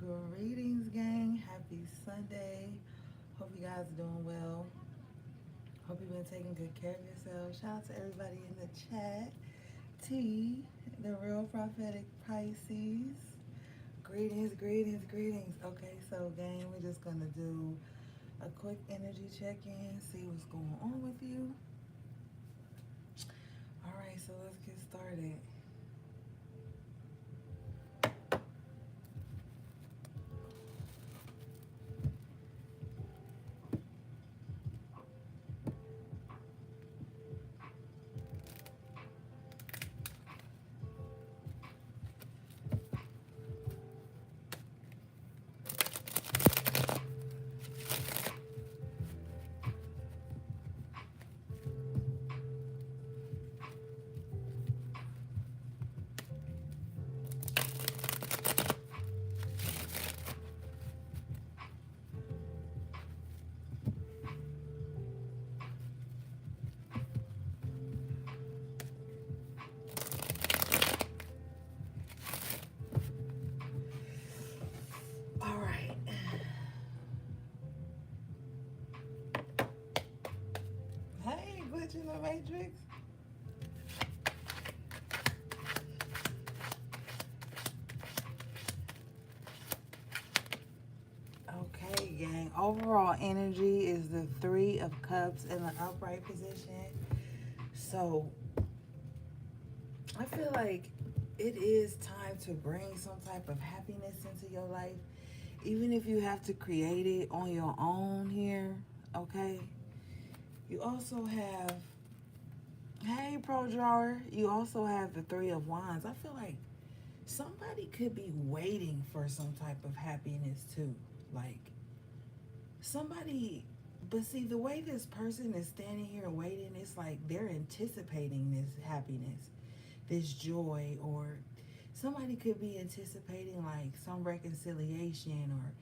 Greetings, gang. Happy Sunday. Hope you guys are doing well. Hope you've been taking good care of yourself. Shout out to everybody in the chat. T, the real prophetic Pisces. Greetings, greetings, greetings. Okay, so gang, we're just gonna do a quick energy check-in, see what's going on with you. All right, so let's get started. All right. Hey, glitch in the matrix. Okay, gang. Overall energy is the Three of Cups in the upright position. So I feel like it is time to bring some type of happiness into your life, even if you have to create it on your own here. Okay. You also have, hey, Pro Drawer, you also have the Three of Wands. I feel like somebody could be waiting for some type of happiness too. Like, somebody, but see, the way this person is standing here waiting, it's like they're anticipating this happiness, this joy, or somebody could be anticipating like some reconciliation or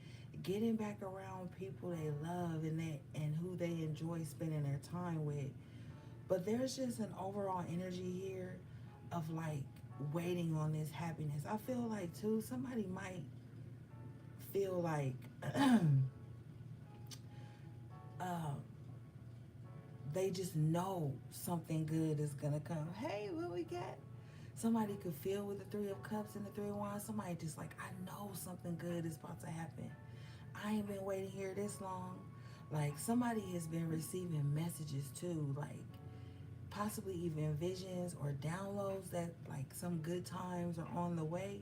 getting back around people they love and who they enjoy spending their time with. But there's just an overall energy here of like waiting on this happiness. I feel like too somebody might feel like uh, they just know something good is gonna come. Hey, what we got? Somebody could feel with the Three of Cups and the Three of Wands. Somebody just like, I know something good is about to happen. I ain't been waiting here this long. Like, somebody has been receiving messages too, like possibly even visions or downloads that like some good times are on the way.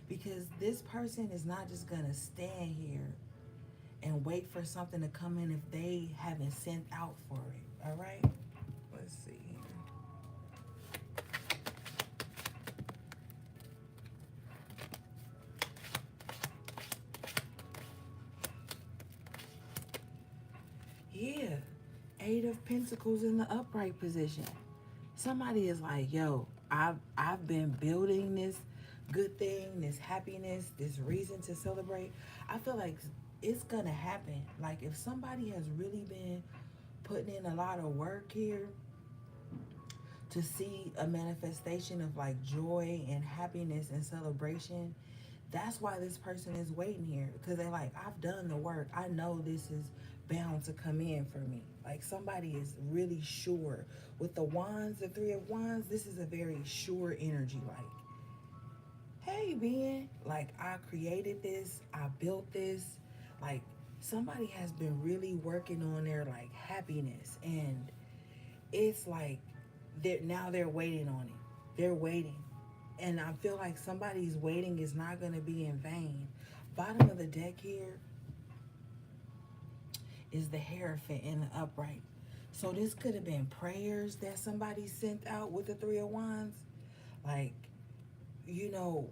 Because this person is not just gonna stand here and wait for something to come in if they haven't sent out for it. All right? Let's see here. Yeah. Eight of Pentacles in the upright position. Somebody is like, yo, I've been building this good thing, this happiness, this reason to celebrate. I feel like it's gonna happen. Like, if somebody has really been putting in a lot of work here to see a manifestation of like joy and happiness and celebration, that's why this person is waiting here, because they're like, I've done the work, I know this is bound to come in for me. Like, somebody is really sure with the wands, the Three of Wands. This is a very sure energy. Like, hey, Ben, like, I created this, I built this. Like, somebody has been really working on their like happiness, and it's like they're waiting on it. They're waiting. And I feel like somebody's waiting is not going to be in vain. Bottom of the deck here is the Hierophant in the upright. So this could have been prayers that somebody sent out with the Three of Wands. Like, you know,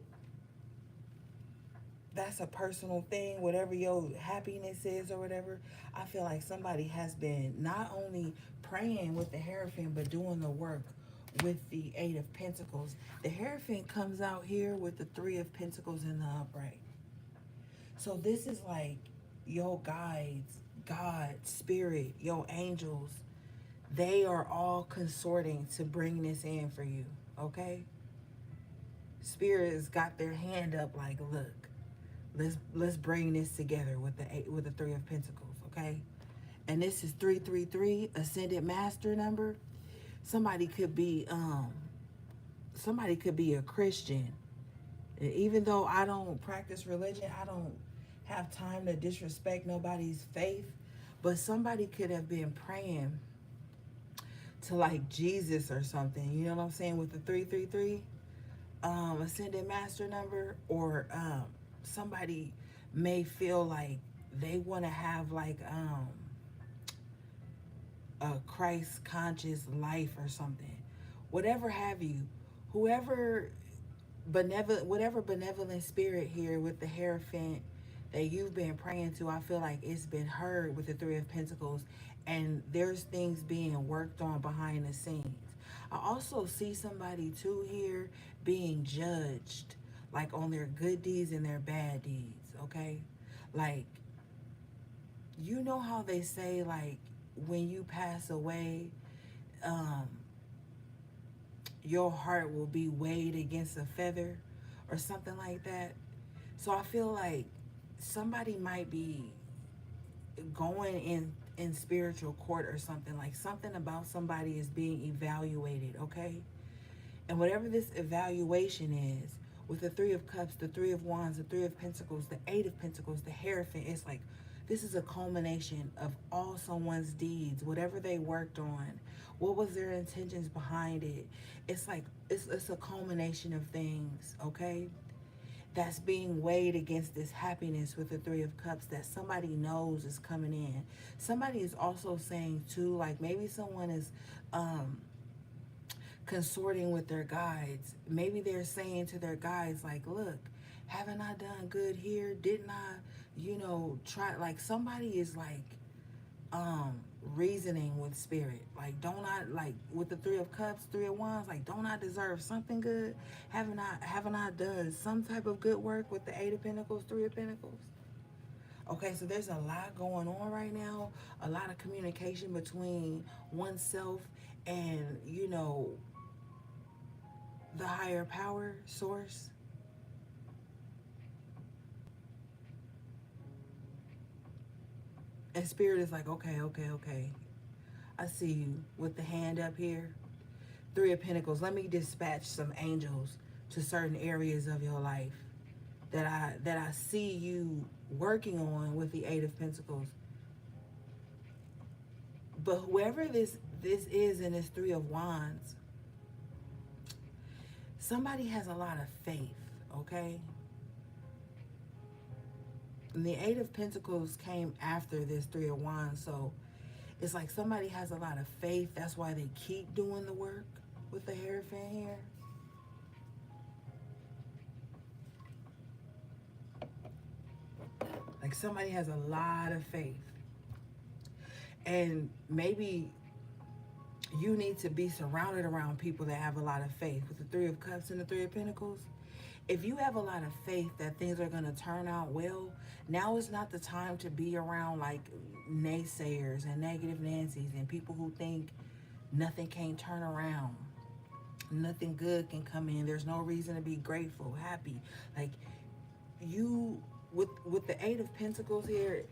that's a personal thing, whatever your happiness is or whatever. I feel like somebody has been not only praying with the Hierophant, but doing the work with the Eight of Pentacles. The Hierophant comes out here with the Three of Pentacles in the upright. So this is like your guides, God, Spirit, your angels. They are all consorting to bring this in for you, okay? Spirit has got their hand up like, look, Let's bring this together with the Three of Pentacles, okay? And this is 333, Ascended Master number. Somebody could be a Christian. Even though I don't practice religion, I don't have time to disrespect nobody's faith. But somebody could have been praying to like Jesus or something. You know what I'm saying? With the 333 Ascended Master number, or somebody may feel like they want to have like a Christ conscious life or something. Whatever have you, whoever whatever benevolent spirit here with the Hierophant that you've been praying to, I feel like it's been heard with the Three of Pentacles, and there's things being worked on behind the scenes. I also see somebody too here being judged, like on their good deeds and their bad deeds, okay? Like, you know how they say, like, when you pass away, um, your heart will be weighed against a feather or something like that. So I feel like somebody might be going in spiritual court or something, like something about somebody is being evaluated, okay? And whatever this evaluation is, with the Three of Cups, the Three of Wands, the Three of Pentacles, the Eight of Pentacles, the Hierophant, it's like this is a culmination of all someone's deeds, whatever they worked on, what was their intentions behind it. It's like it's a culmination of things, okay? That's being weighed against this happiness with the Three of Cups that somebody knows is coming in. Somebody is also saying too, like maybe someone is consorting with their guides. Maybe they're saying to their guides, like, look, haven't I done good here? Didn't I, try? Like somebody is like reasoning with spirit. Like, don't I, like with the Three of Cups, Three of Wands, like, don't I deserve something good? Haven't I done some type of good work with the Eight of Pentacles, Three of Pentacles? Okay, so there's a lot going on right now, a lot of communication between oneself and, the higher power source. And spirit is like, okay, okay, okay. I see you with the hand up here. Three of Pentacles. Let me dispatch some angels to certain areas of your life that I see you working on with the Eight of Pentacles. But whoever this is in this Three of Wands, somebody has a lot of faith, okay? And the Eight of Pentacles came after this Three of Wands, so it's like somebody has a lot of faith. That's why they keep doing the work with the Hierophant here. Like somebody has a lot of faith. And maybe you need to be surrounded around people that have a lot of faith. With the Three of Cups and the Three of Pentacles, if you have a lot of faith that things are going to turn out well, now is not the time to be around like naysayers and negative Nancy's and people who think nothing can't turn around. Nothing good can come in. There's no reason to be grateful, happy. Like you, with the Eight of Pentacles here,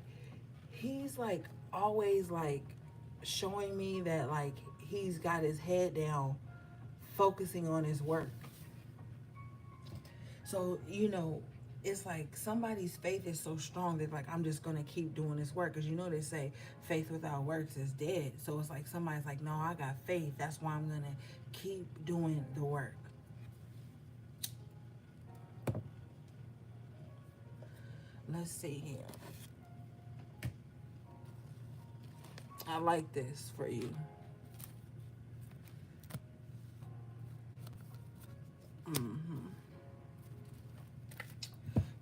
he's like always like showing me that like he's got his head down, focusing on his work. So, it's like somebody's faith is so strong that like, I'm just going to keep doing this work. Because they say faith without works is dead. So it's like somebody's like, no, I got faith. That's why I'm going to keep doing the work. Let's see here. I like this for you.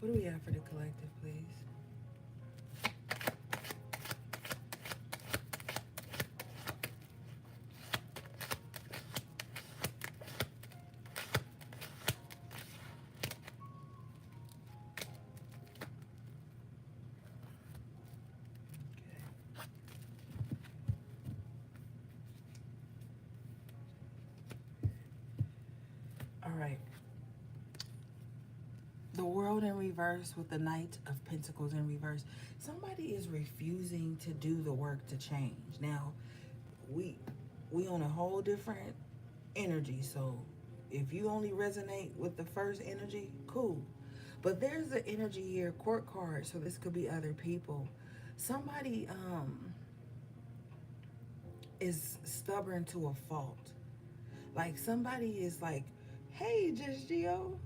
What do we have for the collective, please? All right. The world in reverse with the Knight of Pentacles in reverse. Somebody is refusing to do the work to change. Now, we we on a whole different energy. So if you only resonate with the first energy, cool. But there's the energy here, court card. So this could be other people. Somebody is stubborn to a fault. Like somebody is like, hey, Just Geo.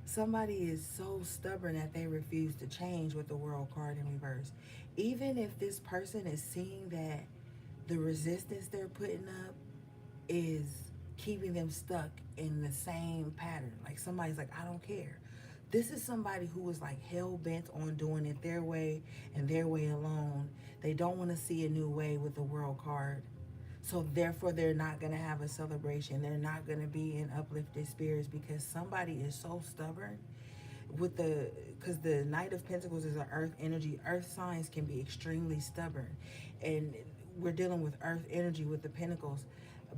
Somebody is so stubborn that they refuse to change with the world card in reverse. Even if this person is seeing that the resistance they're putting up is keeping them stuck in the same pattern. Like somebody's like, I don't care. This is somebody who is like hell bent on doing it their way and their way alone. They don't want to see a new way with the world card. So therefore they're not going to have a celebration. They're not going to be in uplifted spirits because somebody is so stubborn with the because the Knight of Pentacles is an earth energy. Earth signs can be extremely stubborn, and we're dealing with earth energy with the pentacles.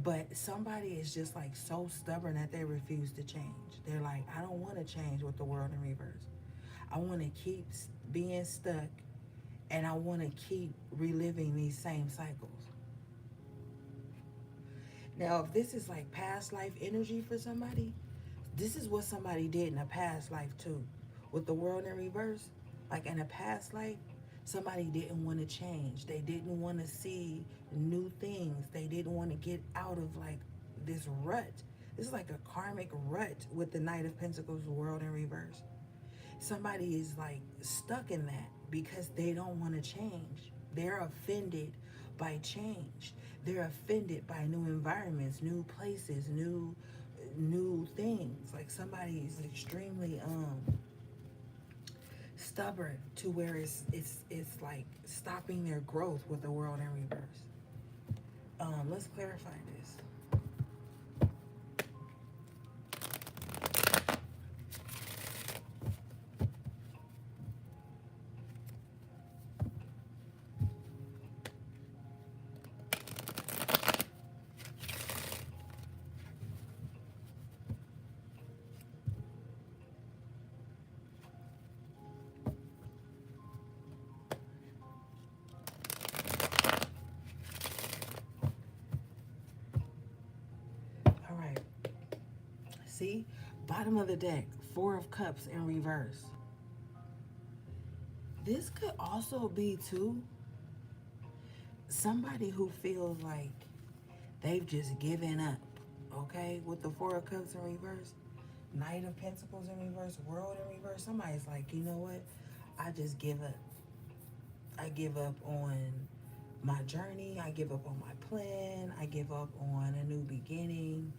But somebody is just like so stubborn that they refuse to change. They're like, I don't want to change with the world in reverse. I want to keep being stuck, and I want to keep reliving these same cycles. Now, if this is like past life energy for somebody, this is what somebody did in a past life too. With the world in reverse, like in a past life, somebody didn't want to change. They didn't want to see new things. They didn't want to get out of like this rut. This is like a karmic rut with the Knight of Pentacles, world in reverse. Somebody is like stuck in that because they don't want to change. They're offended by change. They're offended by new environments, new places, new things. Like somebody is extremely stubborn to where it's like stopping their growth with the world in reverse. Let's clarify this. All right. See, bottom of the deck, Four of Cups in reverse. This could also be too somebody who feels like they've just given up. Okay, with the Four of Cups in reverse, Knight of Pentacles in reverse, World in reverse. Somebody's like, you know what? I just give up. I give up on my journey. I give up on my plan. I give up on a new beginning.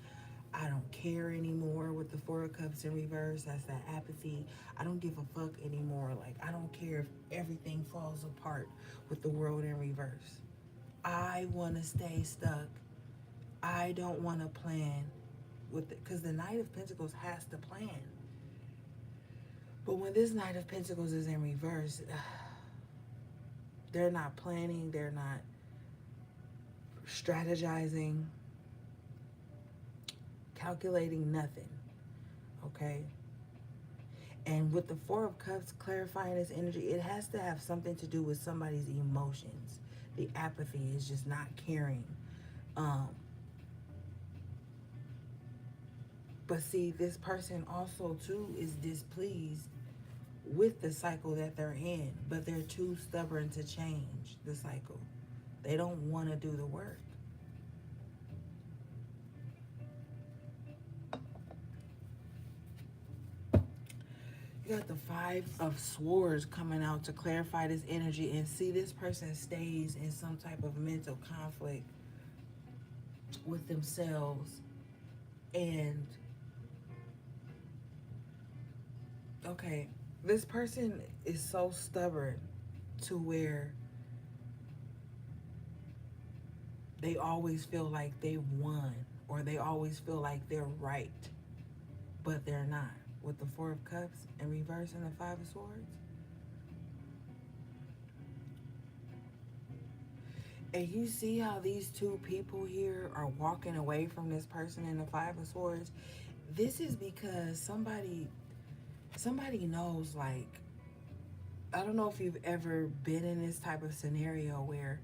I don't care anymore with the Four of Cups in reverse. That's that apathy. I don't give a fuck anymore. Like, I don't care if everything falls apart with the world in reverse. I want to stay stuck. I don't want to plan with it because the Knight of Pentacles has to plan. But when this Knight of Pentacles is in reverse, they're not planning. They're not strategizing, calculating nothing. Okay? And with the Four of Cups clarifying this energy, it has to have something to do with somebody's emotions. The apathy is just not caring. But see, this person also too is displeased with the cycle that they're in, but they're too stubborn to change the cycle. They don't want to do the work. You got the Five of Swords coming out to clarify this energy, and see, this person stays in some type of mental conflict with themselves. And okay, this person is so stubborn to where they always feel like they won, or they always feel like they're right, but they're not. With the Four of Cups in reverse and the Five of Swords. And you see how these two people here are walking away from this person in the Five of Swords? This is because somebody somebody knows, like, I don't know if you've ever been in this type of scenario where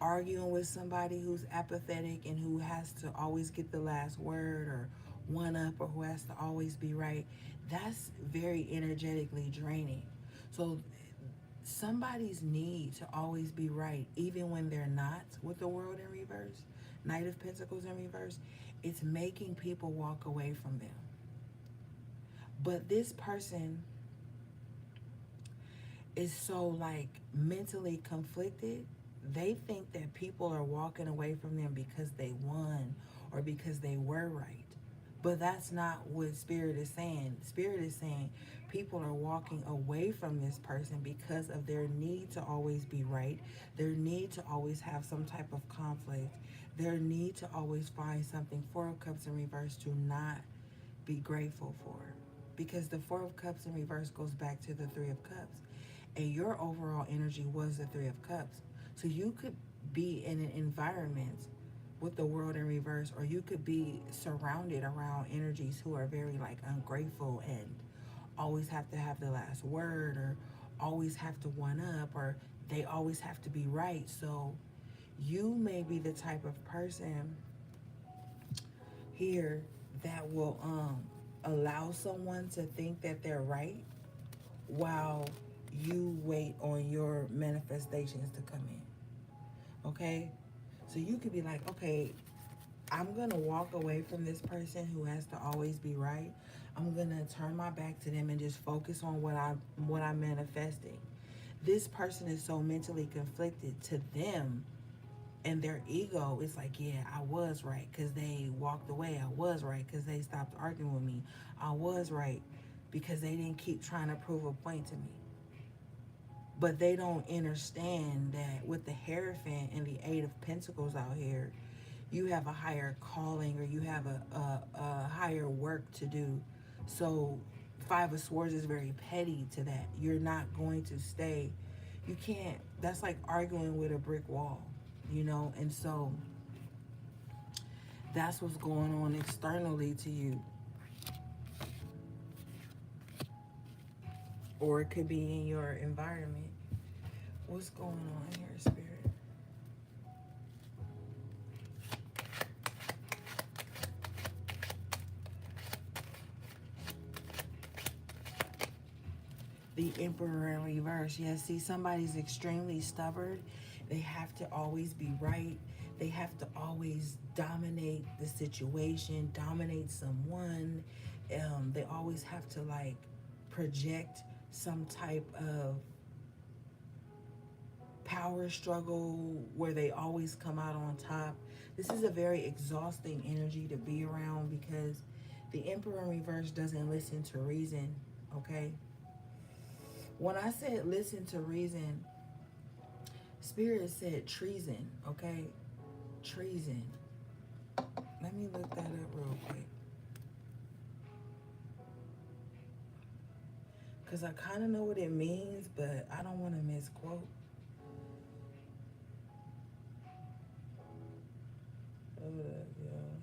arguing with somebody who's apathetic and who has to always get the last word or one up, or who has to always be right. That's very energetically draining. So somebody's need to always be right, even when they're not, with the world in reverse, Knight of Pentacles in reverse, it's making people walk away from them. But this person is so, like, mentally conflicted. They think that people are walking away from them because they won or because they were right. But that's not what Spirit is saying. Spirit is saying people are walking away from this person because of their need to always be right, their need to always have some type of conflict, their need to always find something. Four of Cups in reverse to not be grateful for. Because the Four of Cups in reverse goes back to the Three of Cups. And your overall energy was the Three of Cups. So you could be in an environment with the world in reverse, or you could be surrounded around energies who are very, like, ungrateful and always have to have the last word, or always have to one up, or they always have to be right. So you may be the type of person here that will allow someone to think that they're right while you wait on your manifestations to come in. Okay? So you could be like, okay, I'm going to walk away from this person who has to always be right. I'm going to turn my back to them and just focus on what I'm manifesting. This person is so mentally conflicted. To them and their ego, it's like, yeah, I was right because they walked away. I was right because they stopped arguing with me. I was right because they didn't keep trying to prove a point to me. But they don't understand that with the Hierophant and the Eight of Pentacles out here, you have a higher calling, or you have a higher work to do. So Five of Swords is very petty to that. You're not going to stay. You can't. That's like arguing with a brick wall, you know? And so that's what's going on externally to you. Or it could be in your environment. What's going on here, Spirit? The Emperor in reverse. Yes, see, somebody's extremely stubborn. They have to always be right. They have to always dominate the situation, dominate someone. They always have to, like, project some type of power struggle where they always come out on top. This is a very exhausting energy to be around because the Emperor in reverse doesn't listen to reason, okay? When I said listen to reason, Spirit said treason, okay? Treason. Let me look that up real quick. Because I kind of know what it means, but I don't want to misquote. Hold up, y'all.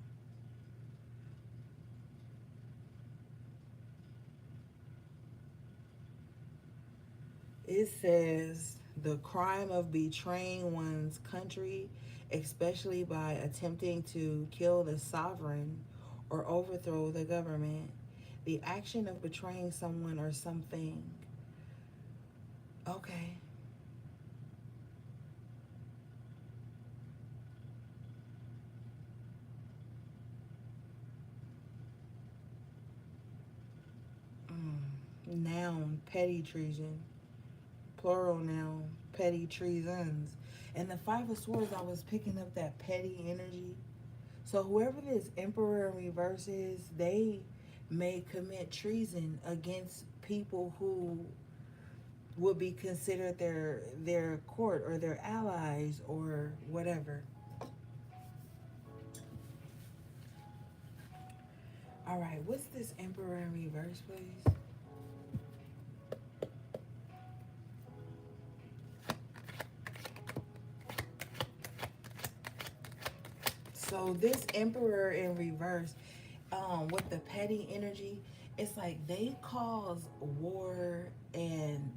It says the crime of betraying one's country, especially by attempting to kill the sovereign or overthrow the government. The action of betraying someone or something. Okay. Noun, petty treason. Plural noun, petty treasons. And the Five of Swords, I was picking up that petty energy. So whoever this Emperor in reverse is, they may commit treason against people who would be considered their court or their allies or whatever. All right, what's this Emperor in reverse, please? So this Emperor in reverse, with the petty energy, it's like they cause war and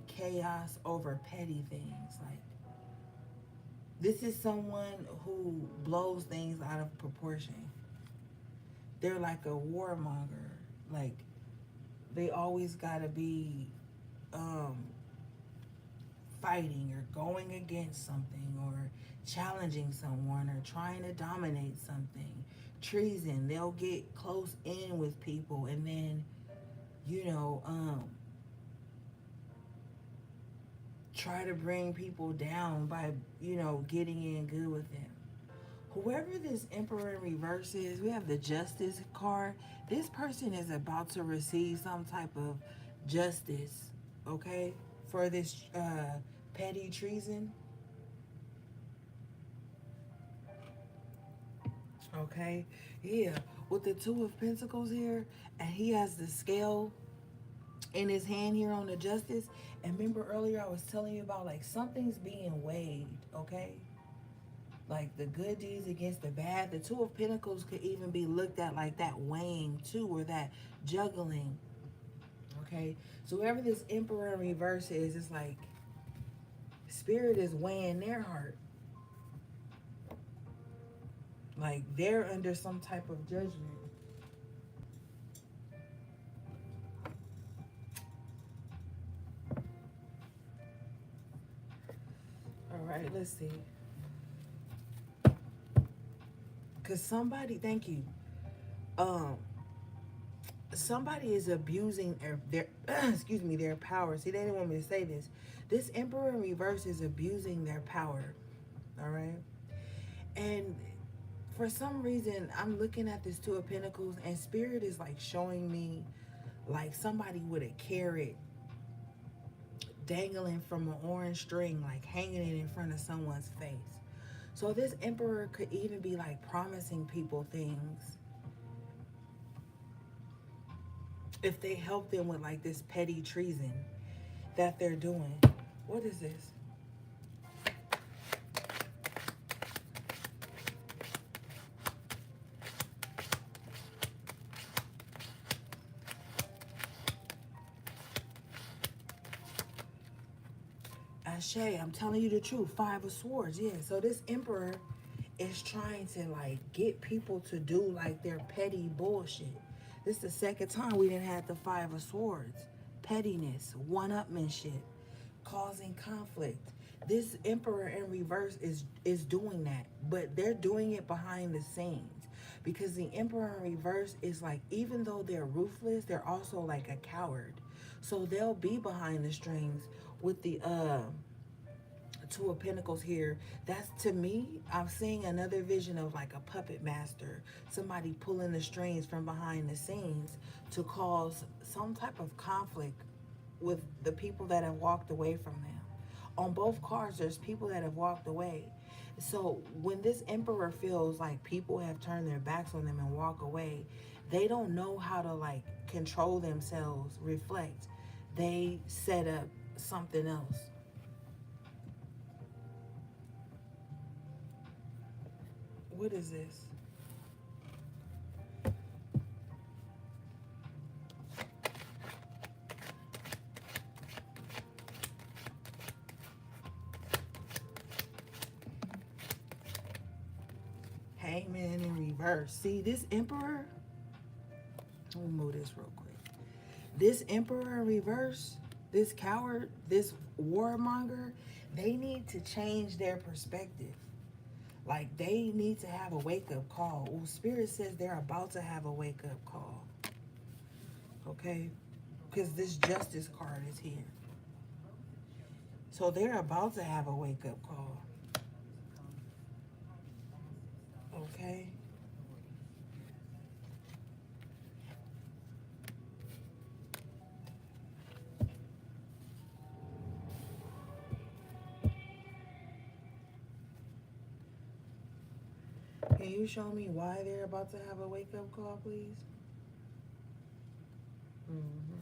chaos over petty things. Like, this is someone who blows things out of proportion. They're like a warmonger. Like, they always gotta be um, fighting or going against something or challenging someone or trying to dominate something. Treason. They'll get close in with people and then, you know, try to bring people down by, getting in good with them. Whoever this Emperor in reverse is, we have the Justice card. This person is about to receive some type of justice, okay, for this petty treason, okay? Yeah, with the Two of Pentacles here, and he has the scale in his hand here on the Justice. And remember earlier I was telling you about like something's being weighed, okay? Like the good deeds against the bad. The Two of Pentacles could even be looked at like that weighing too, or that juggling. Okay, so whoever this Emperor in reverse is, it's like Spirit is weighing their heart. Like they're under some type of judgment. All right, let's see. Cause somebody, thank you. Um, somebody is abusing their excuse me, their power. See, they didn't want me to say this. This Emperor in reverse is abusing their power. All right, and for some reason I'm looking at this Two of Pentacles, and Spirit is like showing me like somebody with a carrot dangling from an orange string, like hanging it in front of someone's face. So this Emperor could even be like promising people things if they help them with like this petty treason that they're doing. What is this? Ashe, I'm telling you the truth. Five of Swords. Yeah. So this Emperor is trying to like get people to do like their petty bullshit. This is the second time we didn't have the Five of Swords. Pettiness, one-upmanship, causing conflict. This Emperor in reverse is doing that, but they're doing it behind the scenes, because the Emperor in reverse is like, even though they're ruthless, they're also like a coward. So they'll be behind the strings with the Two of Pentacles here. That's, to me, I'm seeing another vision of like a puppet master, somebody pulling the strings from behind the scenes to cause some type of conflict with the people that have walked away from them. On both cards, there's people that have walked away. So when this Emperor feels like people have turned their backs on them and walk away, they don't know how to like control themselves, reflect. They set up something else. What is this? Hangman in reverse. See, this Emperor, let me move this real quick. This Emperor in reverse, this coward, this warmonger, they need to change their perspective. Like, they need to have a wake-up call. Well, Spirit says they're about to have a wake-up call. Okay? Because this Justice card is here. So they're about to have a wake-up call. Okay? Can you show me why they're about to have a wake-up call, please? Mm-hmm.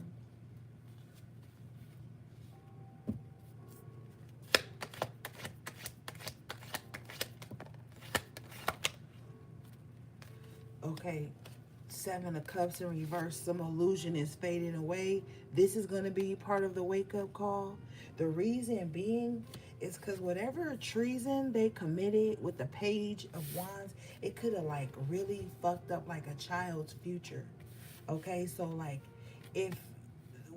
Okay, Seven of Cups in reverse, some illusion is fading away. This is going to be part of the wake up call. The reason being is because whatever treason they committed with the Page of Wands, it could have like really fucked up like a child's future. Okay, so like if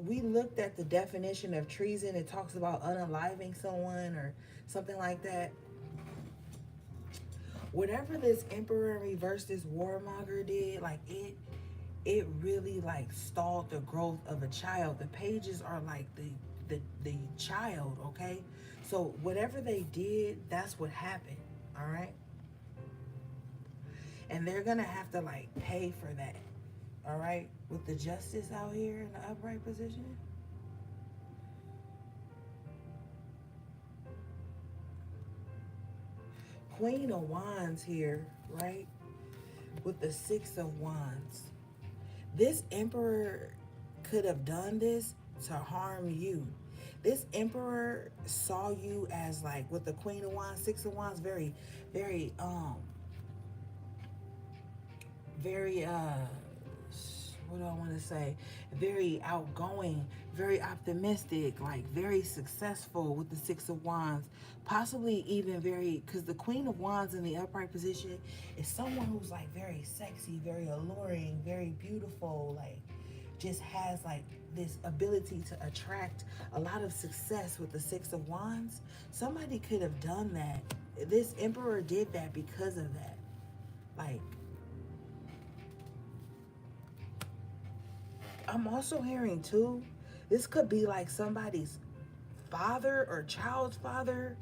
we looked at the definition of treason, it talks about unaliving someone or something like that. Whatever this Emperor in reverse, this warmonger did, like it really like stalled the growth of a child. The pages are like the child, okay? So whatever they did, that's what happened. All right? And they're gonna have to like pay for that. All right? With the justice out here in the upright position. Queen of Wands here, right? With the Six of Wands. This emperor could have done this to harm you. This emperor saw you as like with the Queen of Wands, Six of Wands, very, very, very what do I want to say? Very outgoing, very optimistic, like very successful with the Six of Wands. Possibly even very, because the Queen of Wands in the upright position is someone who's like very sexy, very alluring, very beautiful, like just has like this ability to attract a lot of success with the Six of Wands. Somebody could have done that. This emperor did that because of that. Like, I'm also hearing too, this could be like somebody's father or child's father,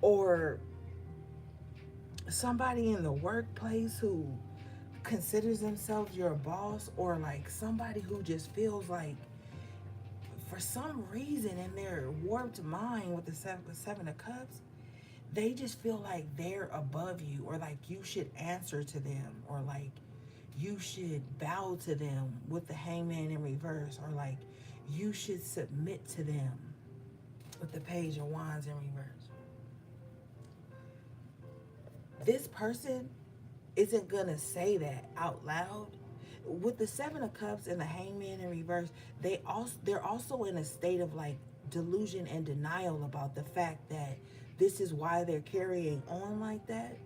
or somebody in the workplace who considers themselves your boss, or like somebody who just feels like for some reason in their warped mind with the seven of cups, they just feel like they're above you, or like you should answer to them, or like you should bow to them with the hangman in reverse, or like you should submit to them with the page of wands in reverse. This person isn't gonna say that out loud. With the seven of cups and the hangman in reverse, they're also in a state of like delusion and denial about the fact that this is why they're carrying on like that.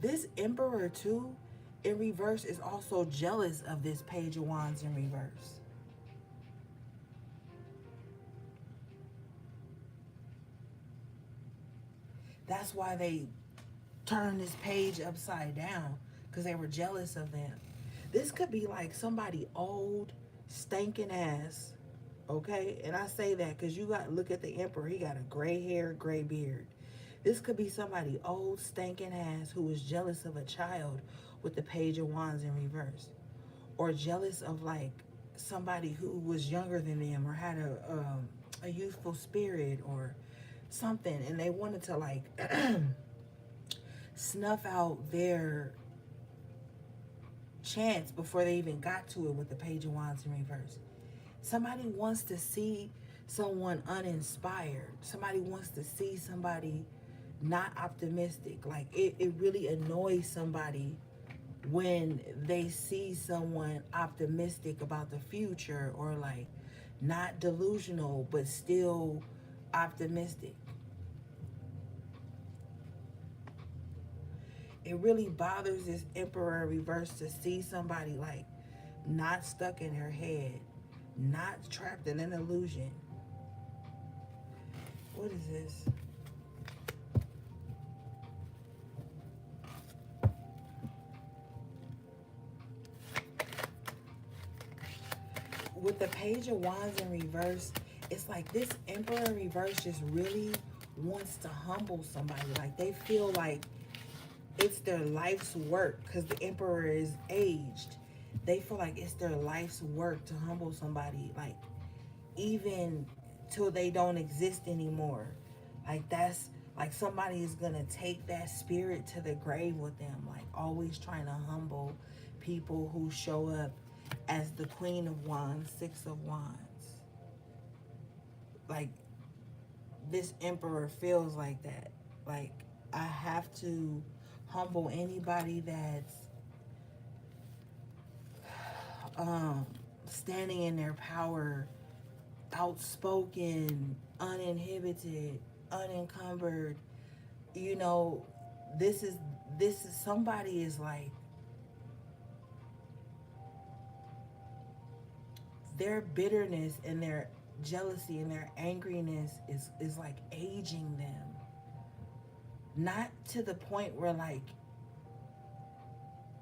This emperor too in reverse is also jealous of this page of wands in reverse. That's why they turned this page upside down, because they were jealous of them. This could be like somebody old, stinking ass, okay? And I say that because you got look at the emperor. He got a gray hair, gray beard. This could be somebody old, stinking ass who is jealous of a child with the page of wands in reverse, or jealous of like somebody who was younger than them, or had a youthful spirit or something, and they wanted to like snuff out their chance before they even got to it with the page of wands in reverse. Somebody wants to see someone uninspired. Somebody wants to see somebody not optimistic. Like it really annoys somebody when they see someone optimistic about the future, or like not delusional but still optimistic. It really bothers this emperor in reverse to see somebody like not stuck in her head, not trapped in an illusion. What is this? With the page of wands in reverse, it's like this emperor in reverse just really wants to humble somebody. Like they feel like it's their life's work, because the emperor is aged. They feel like it's their life's work to humble somebody, like even till they don't exist anymore. Like that's like somebody is gonna take that spirit to the grave with them, like always trying to humble people who show up as the queen of wands, six of wands. Like this emperor feels like that. Like I have to humble anybody that's standing in their power, outspoken, uninhibited, unencumbered. You know, this is somebody is like their bitterness and their jealousy and their angriness is like aging them. Not to the point where like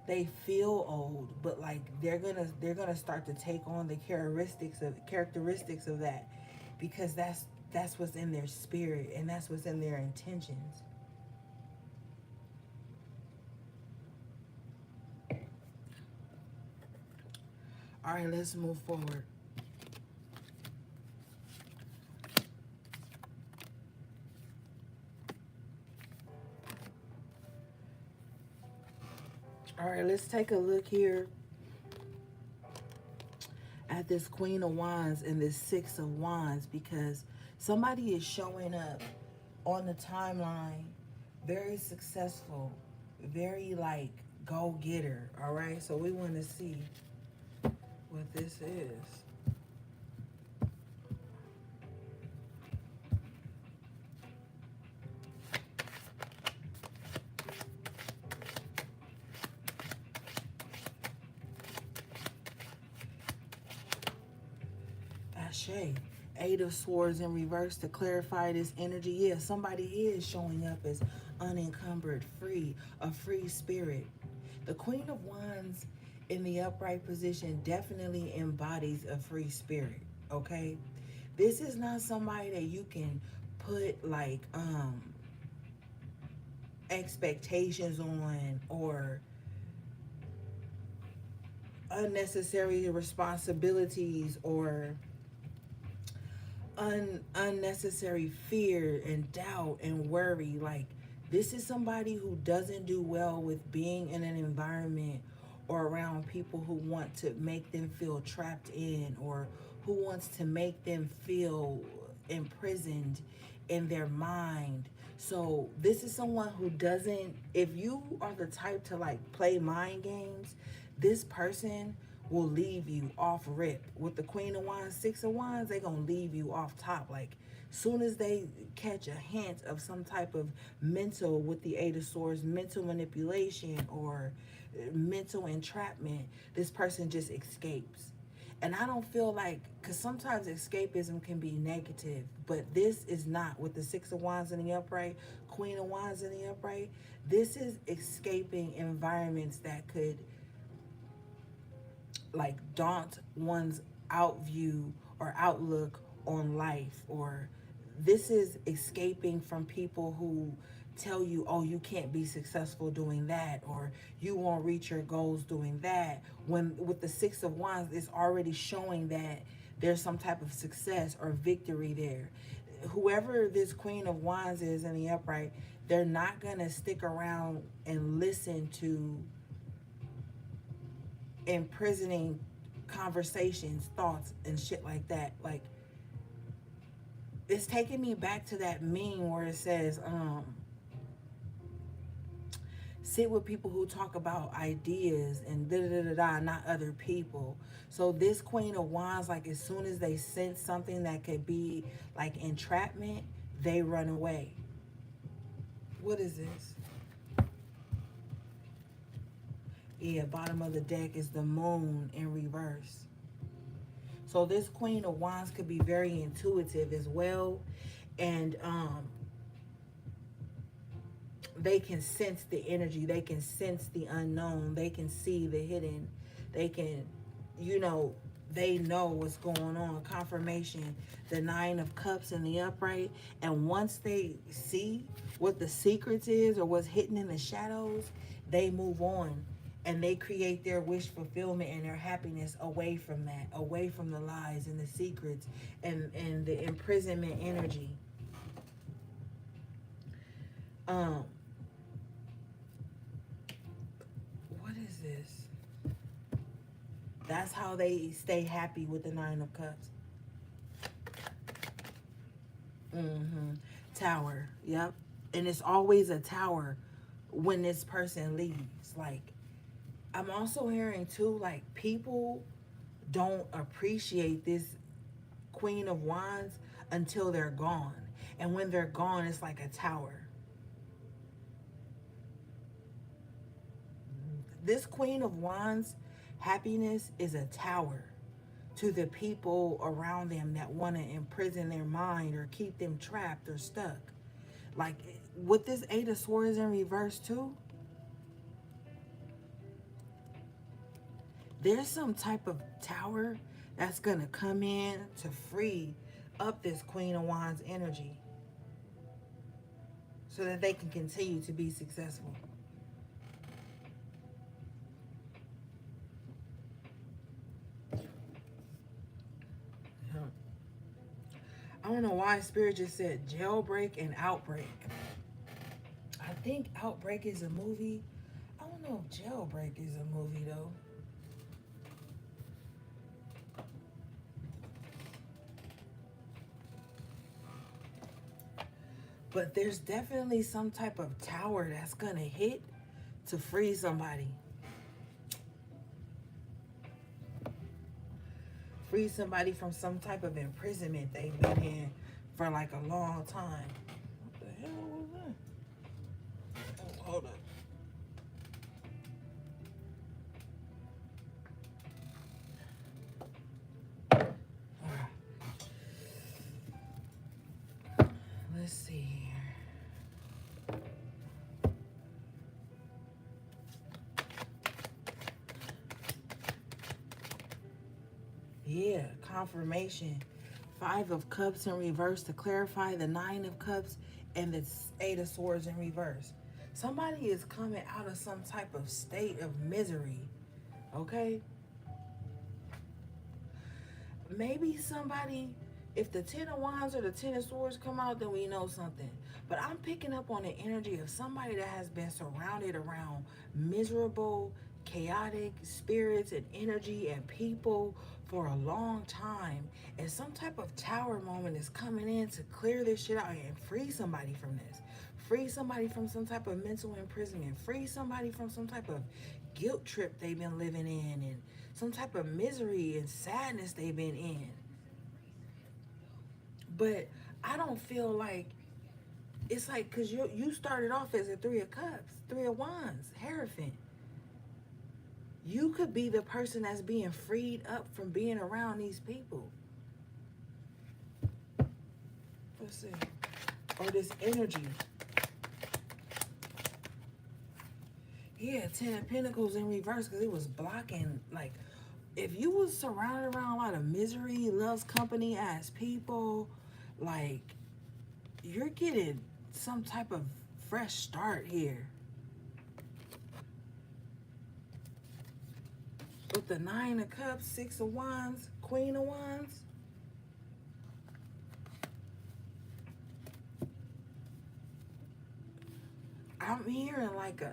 they feel old, but like they're gonna start to take on the characteristics of that, because that's what's in their spirit and that's what's in their intentions. All right, let's move forward. All right, let's take a look here at this Queen of Wands and this Six of Wands, because somebody is showing up on the timeline very successful, very like go getter. All right, so we want to see what this is. Ashe. Eight of Swords in reverse to clarify this energy. Yeah, somebody is showing up as unencumbered, free, a free spirit. The Queen of Wands in the upright position definitely embodies a free spirit, okay? This is not somebody that you can put like expectations on, or unnecessary responsibilities, or unnecessary fear and doubt and worry. Like, this is somebody who doesn't do well with being in an environment or around people who want to make them feel trapped in, or who wants to make them feel imprisoned in their mind. So this is someone who doesn't, if you are the type to like play mind games, this person will leave you off rip. With the Queen of Wands, Six of Wands, they gonna leave you off top. Like, soon as they catch a hint of some type of mental, with the Eight of Swords, mental manipulation or mental entrapment, this person just escapes. And I don't feel like, because sometimes escapism can be negative, but this is not. With the Six of Wands in the upright, Queen of Wands in the upright, this is escaping environments that could like daunt one's outview or outlook on life. Or this is escaping from people who tell you, oh, you can't be successful doing that, or you won't reach your goals doing that. When with the Six of Wands, it's already showing that there's some type of success or victory there. Whoever this Queen of Wands is in the upright, they're not gonna stick around and listen to imprisoning conversations, thoughts, and shit like that. Like, it's taking me back to that meme where it says, sit with people who talk about ideas and da da da da, not other people. So this Queen of Wands, like, as soon as they sense something that could be like entrapment, they run away. What is this? Yeah, bottom of the deck is the Moon in reverse. So this Queen of Wands could be very intuitive as well. And they can sense the energy. They can sense the unknown. They can see the hidden. They can, you know, they know what's going on. Confirmation, the Nine of Cups in the upright. And once they see what the secrets is or what's hidden in the shadows, they move on. And they create their wish fulfillment and their happiness away from that, away from the lies and the secrets and the imprisonment energy. What is this? That's how they stay happy with the Nine of Cups. Tower. Yep. And it's always a tower when this person leaves. Like, I'm also hearing too, like, people don't appreciate this Queen of Wands until they're gone. And when they're gone, it's like a tower. This Queen of Wands happiness is a tower to the people around them that want to imprison their mind or keep them trapped or stuck. Like with this Eight of Swords in reverse too, there's some type of tower that's going to come in to free up this Queen of Wands energy so that they can continue to be successful. I don't know why Spirit just said jailbreak and outbreak. I think Outbreak is a movie. I don't know if Jailbreak is a movie though. But there's definitely some type of tower that's gonna hit to free somebody. Free somebody from some type of imprisonment they've been in for like a long time. What the hell was that? Oh, hold on. Let's see here. Yeah, confirmation. Five of Cups in reverse to clarify, the Nine of Cups and the Eight of Swords in reverse. Somebody is coming out of some type of state of misery, okay? Maybe somebody, if the Ten of Wands or the Ten of Swords come out, then we know something. But I'm picking up on the energy of somebody that has been surrounded around miserable, chaotic spirits and energy and people for a long time. And some type of tower moment is coming in to clear this shit out and free somebody from this. Free somebody from some type of mental imprisonment. Free somebody from some type of guilt trip they've been living in and some type of misery and sadness they've been in. But I don't feel like it's like, because you started off as a Three of Cups, Three of Wands, Hierophant. You could be the person that's being freed up from being around these people. Let's see. Or this energy. Yeah, Ten of Pentacles in reverse because it was blocking. Like, if you was surrounded around a lot of misery, loves company ass people, like, you're getting some type of fresh start here. With the Nine of Cups, Six of Wands, Queen of Wands. I'm hearing like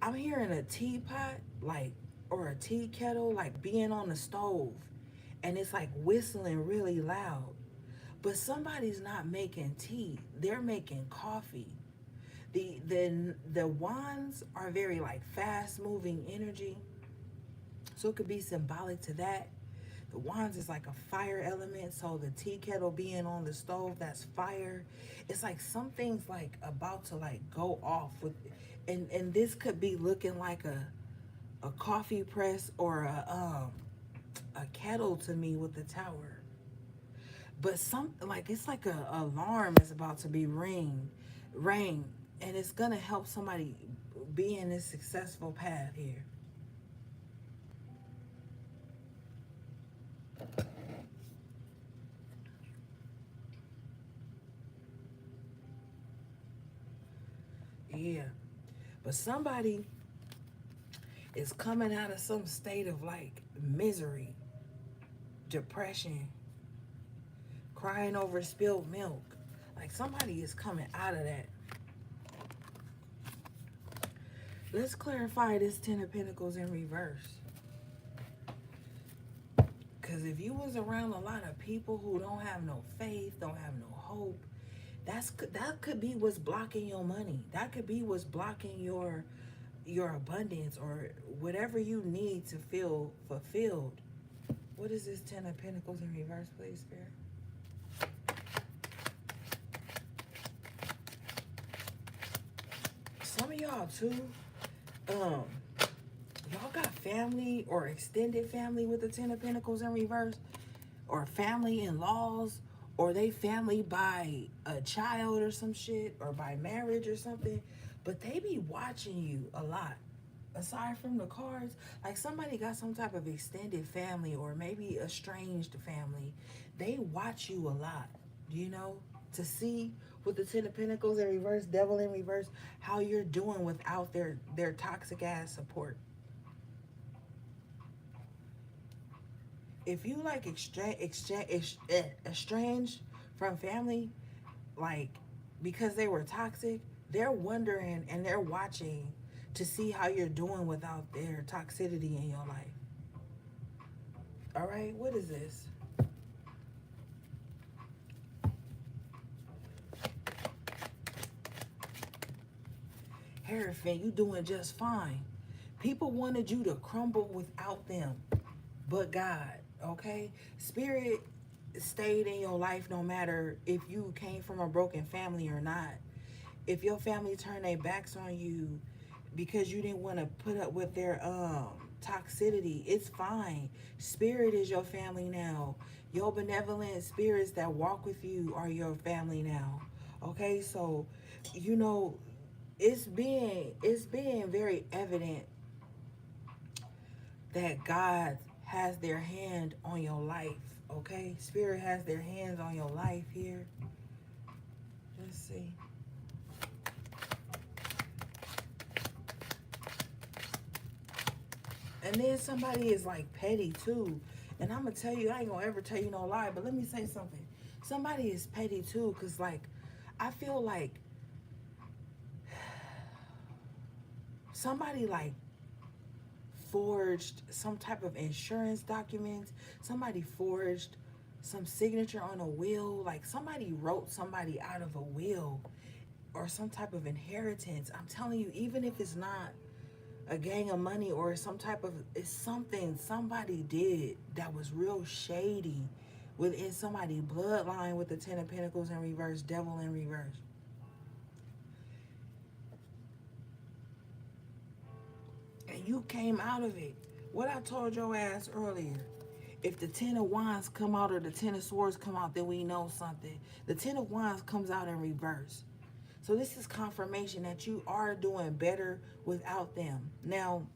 I'm hearing a teapot, like, or a tea kettle, like being on the stove, and it's like whistling really loud. But somebody's not making tea; they're making coffee. The wands are very like fast moving energy, so it could be symbolic to that. The wands is like a fire element, so the tea kettle being on the stove, that's fire. It's like something's like about to like go off with, and this could be looking like a coffee press or a kettle to me with the tower. But something like it's like a alarm is about to be rang, and it's gonna help somebody be in this successful path here. Yeah, but somebody is coming out of some state of like misery, depression, crying over spilled milk. Like somebody is coming out of that. Let's clarify this Ten of Pentacles in reverse. Because if you was around a lot of people who don't have no faith, don't have no hope, That could be what's blocking your money. That could be what's blocking your abundance or whatever you need to feel fulfilled. What is this Ten of Pentacles in reverse, please, Spirit? Some of y'all too, um, y'all got family or extended family with the Ten of Pentacles in reverse, or family in laws, or they family by a child or some shit, or by marriage or something, but they be watching you a lot. Aside from the cards, like somebody got some type of extended family or maybe estranged family, they watch you a lot, you know, to see with the Ten of Pentacles in reverse, Devil in reverse, how you're doing without their toxic ass support. If you like estranged from family, like because they were toxic, they're wondering and they're watching to see how you're doing without their toxicity in your life. All right, what is this? Hierophant, you doing just fine. People wanted you to crumble without them, but God, okay? Spirit stayed in your life no matter if you came from a broken family or not. If your family turned their backs on you because you didn't want to put up with their toxicity, it's fine. Spirit is your family now. Your benevolent spirits that walk with you are your family now. Okay, so you know it's being very evident that God has their hand on your life. Okay, Spirit has their hands on your life here. Let's see. And then somebody is like petty too. And I'm gonna tell you, I ain't gonna ever tell you no lie, but let me say something. Somebody is petty too, because like I feel like somebody like forged some type of insurance documents. Somebody forged some signature on a will. Like somebody wrote somebody out of a will or some type of inheritance. I'm telling you, even if it's not a gang of money or some type of, it's something somebody did that was real shady within somebody's bloodline with the Ten of Pentacles in reverse, Devil in reverse. And you came out of it. What I told your ass earlier, if the Ten of Wands come out or the Ten of Swords come out, then we know something. The Ten of Wands comes out in reverse. So this is confirmation that you are doing better without them. Now,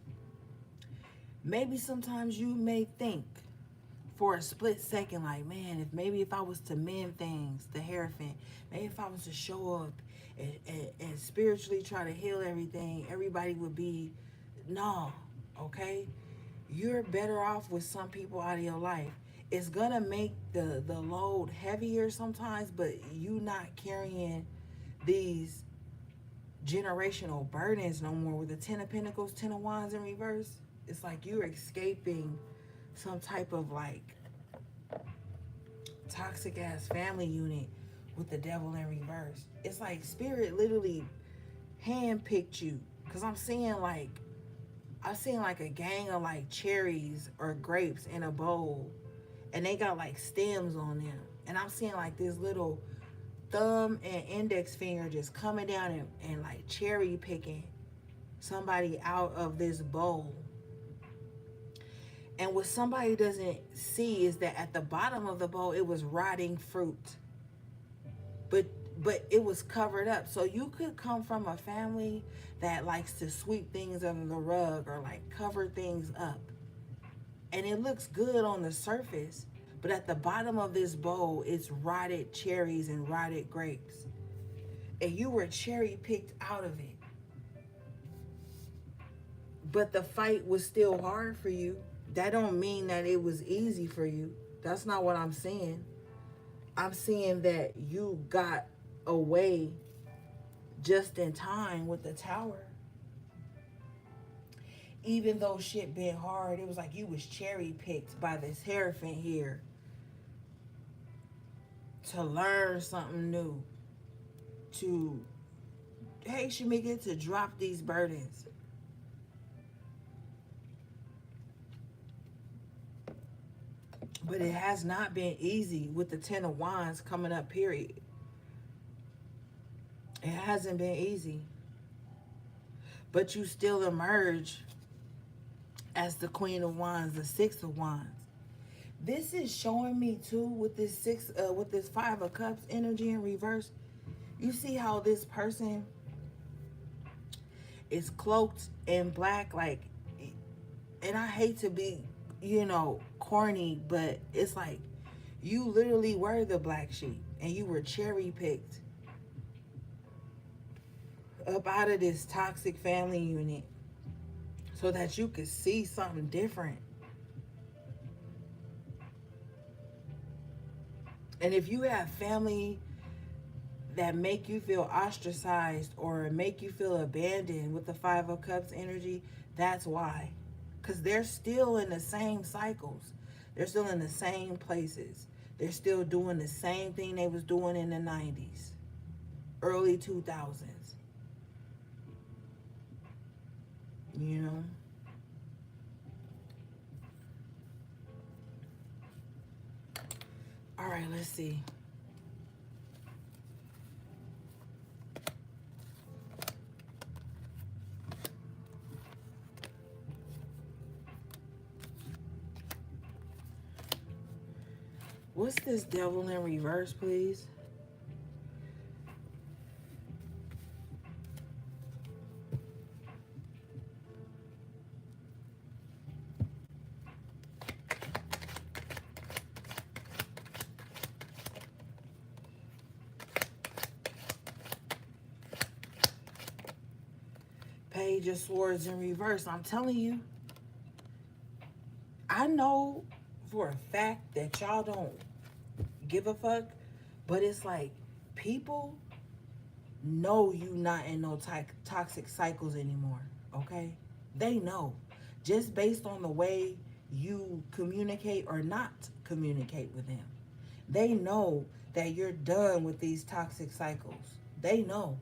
maybe sometimes you may think for a split second, like, man, if I was to mend things, the Hierophant, maybe if I was to show up and spiritually try to heal everything, everybody would be, no, okay? You're better off with some people out of your life. It's gonna make the load heavier sometimes, but you not carrying these generational burdens no more. With the Ten of Pentacles, Ten of Wands in reverse, it's like you're escaping some type of like toxic ass family unit with the Devil in reverse. It's like Spirit literally handpicked you, because I'm seeing like a gang of like cherries or grapes in a bowl, and they got like stems on them, and I'm seeing like this little thumb and index finger just coming down and like cherry picking somebody out of this bowl. And what somebody doesn't see is that at the bottom of the bowl, it was rotting fruit. But it was covered up. So you could come from a family that likes to sweep things under the rug or like cover things up. And it looks good on the surface, but at the bottom of this bowl, it's rotted cherries and rotted grapes. And you were cherry picked out of it. But the fight was still hard for you. That don't mean that it was easy for you. That's not what I'm saying. I'm saying that you got away just in time with the Tower. Even though shit been hard, it was like you was cherry picked by this Hierophant here to learn something new. to, hey, Shamika, to drop these burdens. But it has not been easy with the Ten of Wands coming up, period. It hasn't been easy. But you still emerge as the Queen of Wands, the Six of Wands. This is showing me too with this Five of Cups energy in reverse. You see how this person is cloaked in black, like, and I hate to be, corny, but it's like you literally were the black sheep and you were cherry picked up out of this toxic family unit so that you could see something different. And if you have family that make you feel ostracized or make you feel abandoned with the Five of Cups energy, that's why. Because they're still in the same cycles. They're still in the same places. They're still doing the same thing they was doing in the 90s, early 2000s. You know? All right, let's see. What's this devil in reverse, please? Page of Swords in reverse. I'm telling you, I know for a fact that y'all don't give a fuck, but it's like people know you not in no toxic cycles anymore, okay? They know just based on the way you communicate or not communicate with them. They know that you're done with these toxic cycles. They know.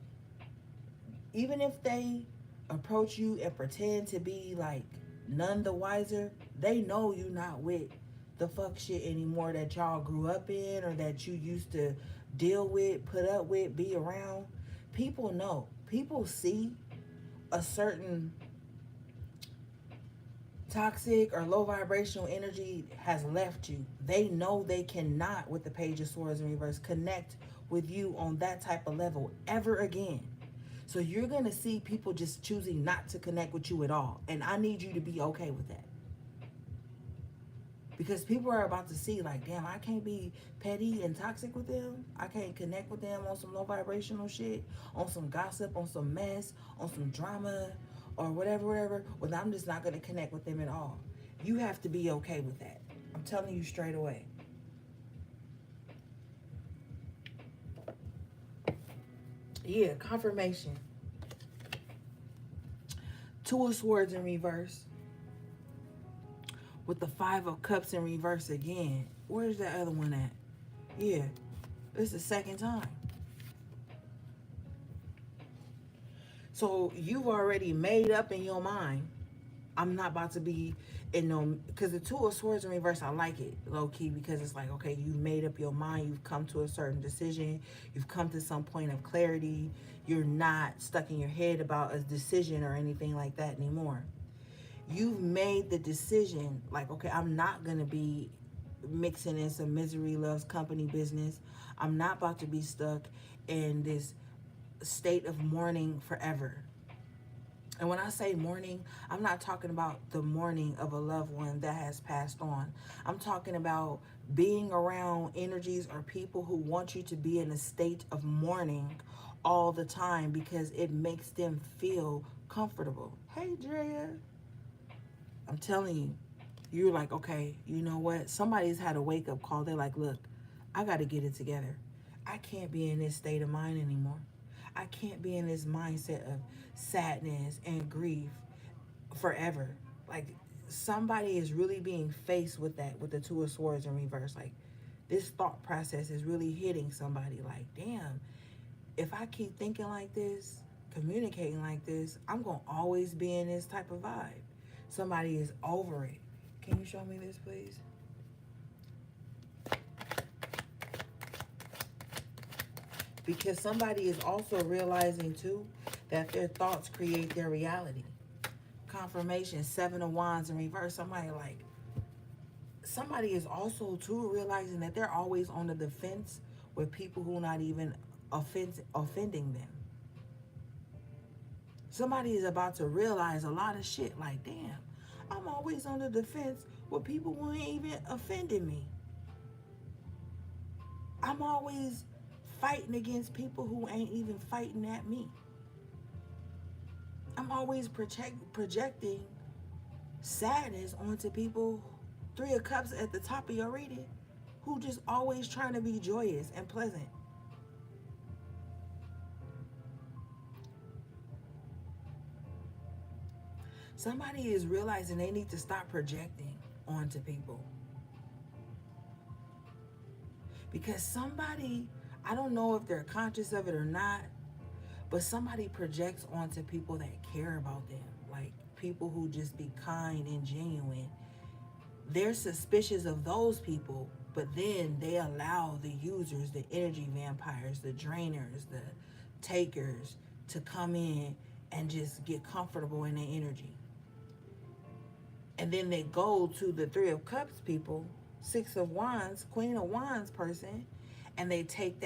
Even if they approach you and pretend to be like none the wiser, they know you not with the fuck shit anymore that y'all grew up in or that you used to deal with, put up with, be around. People know. People see a certain toxic or low vibrational energy has left you. They know they cannot, with the Page of Swords in reverse, connect with you on that type of level ever again. So you're going to see people just choosing not to connect with you at all. And I need you to be okay with that. Because people are about to see, like, damn, I can't be petty and toxic with them. I can't connect with them on some low vibrational shit, on some gossip, on some mess, on some drama, or whatever. Well, I'm just not going to connect with them at all. You have to be okay with that. I'm telling you straight away. Yeah, confirmation. Two of Swords in reverse. With the Five of Cups in reverse again. Where's that other one at? Yeah, it's the second time. So you've already made up in your mind, I'm not about to be in no, because the Two of Swords in reverse, I like it low key because it's like, okay, you've made up your mind, you've come to a certain decision, you've come to some point of clarity, you're not stuck in your head about a decision or anything like that anymore. You've made the decision, like, okay, I'm not gonna be mixing in some misery loves company business. I'm not about to be stuck in this state of mourning forever. And when I say mourning, I'm not talking about the mourning of a loved one that has passed on. I'm talking about being around energies or people who want you to be in a state of mourning all the time because it makes them feel comfortable. Hey, Drea. I'm telling you, you're like, okay, you know what? Somebody's had a wake-up call. They're like, look, I got to get it together. I can't be in this state of mind anymore. I can't be in this mindset of sadness and grief forever. Like, somebody is really being faced with that, with the Two of Swords in reverse. Like, this thought process is really hitting somebody. Like, damn, if I keep thinking like this, communicating like this, I'm going to always be in this type of vibe. Somebody is over it. Can you show me this, please? Because somebody is also realizing, too, that their thoughts create their reality. Confirmation, 7 of Wands in reverse. Somebody is also, too, realizing that they're always on the defense with people who are not even offending them. Somebody is about to realize a lot of shit. Like, damn, I'm always on the defense with people who ain't even offending me. I'm always fighting against people who ain't even fighting at me. I'm always projecting sadness onto people. 3 of Cups at the top of your reading, who just always trying to be joyous and pleasant. Somebody is realizing they need to stop projecting onto people. Because somebody, I don't know if they're conscious of it or not, but somebody projects onto people that care about them. Like people who just be kind and genuine. They're suspicious of those people, but then they allow the users, the energy vampires, the drainers, the takers to come in and just get comfortable in their energy. And then they go to the 3 of Cups people, 6 of Wands, Queen of Wands person, and they take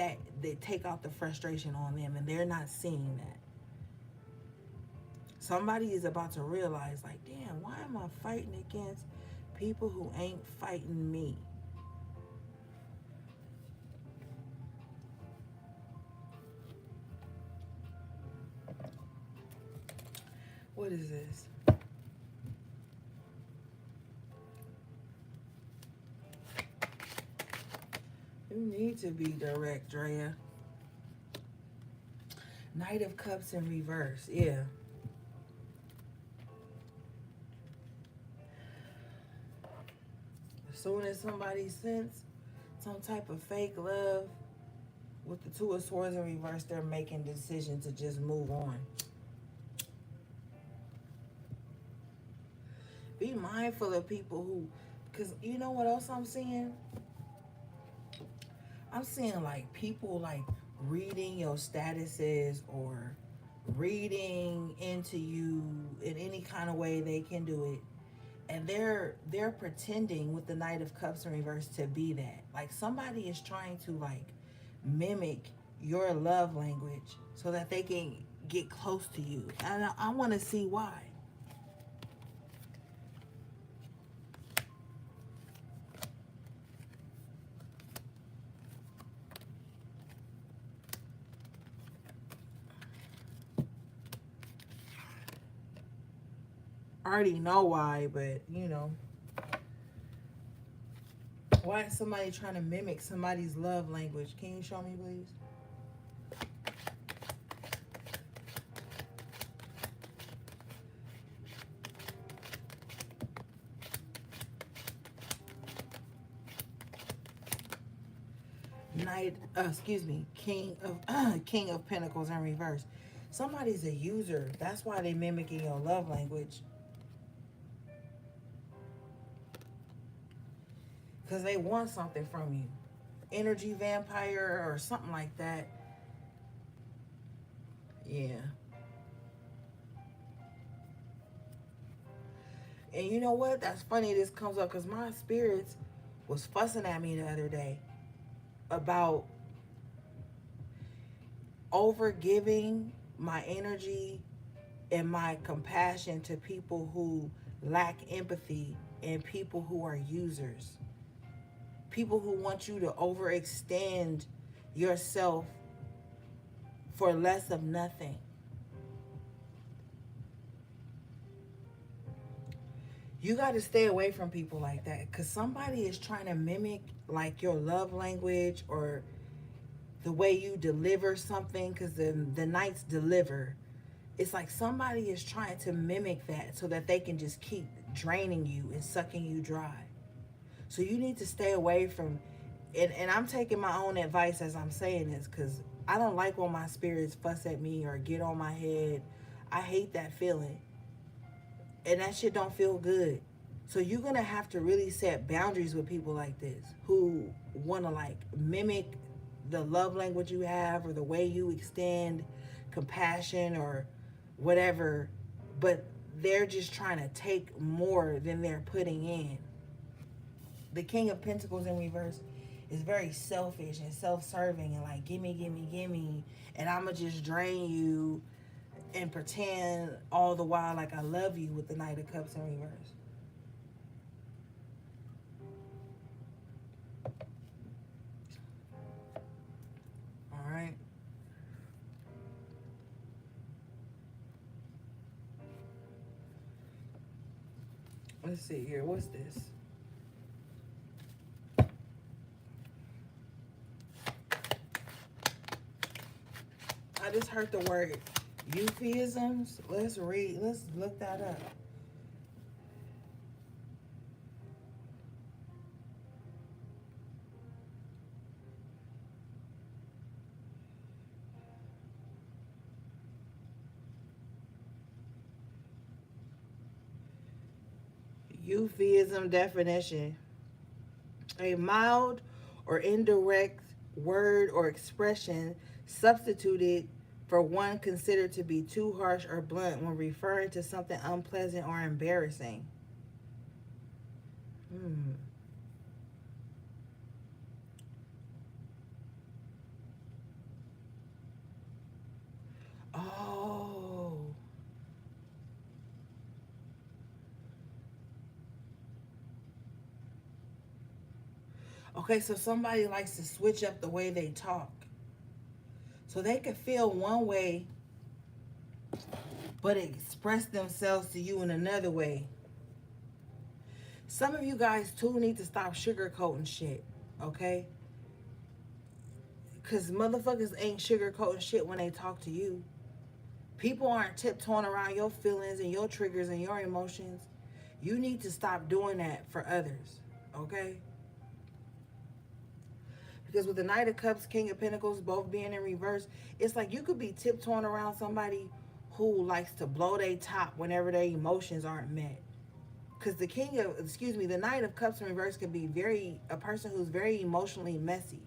out the frustration on them, and they're not seeing that. Somebody is about to realize, like, damn, why am I fighting against people who ain't fighting me? What is this? You need to be direct, Drea. Knight of Cups in reverse. Yeah. As soon as somebody sense some type of fake love with the 2 of Swords in reverse, they're making decisions to just move on. Be mindful of people who, because you know what else I'm seeing? I'm seeing like people like reading your statuses or reading into you in any kind of way they can do it. And they're pretending with the Knight of Cups in reverse to be that. Like somebody is trying to like mimic your love language so that they can get close to you. And I want to see why. I already know why, but you know. Why is somebody trying to mimic somebody's love language? Can you show me, please? King of Pentacles in reverse. Somebody's a user. That's why they mimicking your love language. Because they want something from you. Energy vampire or something like that. Yeah. And you know what? That's funny this comes up because my spirits was fussing at me the other day about over giving my energy and my compassion to people who lack empathy and people who are users. People who want you to overextend yourself for less of nothing. You got to stay away from people like that because somebody is trying to mimic like your love language or the way you deliver something, because the knights deliver. It's like somebody is trying to mimic that so that they can just keep draining you and sucking you dry. So you need to stay away from, and I'm taking my own advice as I'm saying this, because I don't like when my spirits fuss at me or get on my head. I hate that feeling. And that shit don't feel good. So you're gonna have to really set boundaries with people like this who wanna like mimic the love language you have or the way you extend compassion or whatever, but they're just trying to take more than they're putting in. The King of Pentacles in reverse is very selfish and self-serving and like gimme, gimme, gimme, and I'ma just drain you and pretend all the while like I love you with the Knight of Cups in reverse. All right. Let's see here. What's this? I just heard the word euphemisms. Let's read. Let's look that up. Euphemism definition: a mild or indirect word or expression substituted for one considered to be too harsh or blunt when referring to something unpleasant or embarrassing. Hmm. Oh. Okay, so somebody likes to switch up the way they talk. So they could feel one way, but express themselves to you in another way. Some of you guys too need to stop sugarcoating shit, okay? Because motherfuckers ain't sugarcoating shit when they talk to you. People aren't tiptoeing around your feelings and your triggers and your emotions. You need to stop doing that for others, okay? Because with the Knight of Cups, King of Pentacles, both being in reverse, it's like you could be tiptoeing around somebody who likes to blow their top whenever their emotions aren't met. Because the Knight of Cups in reverse could be a person who's very emotionally messy.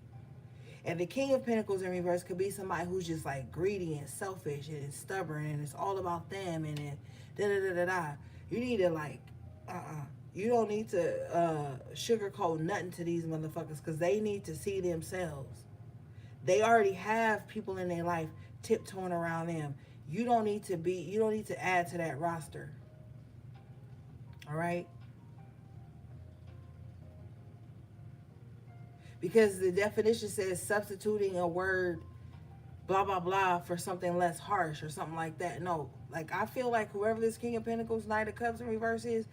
And the King of Pentacles in reverse could be somebody who's just like greedy and selfish and stubborn and it's all about them and then da da da da da. You need to like, you don't need to sugarcoat nothing to these motherfuckers because they need to see themselves. They already have people in their life tiptoeing around them. You don't need to add to that roster. All right? Because the definition says substituting a word blah blah blah for something less harsh or something like that. No, like I feel like whoever this King of Pentacles, Knight of Cups in reverse is,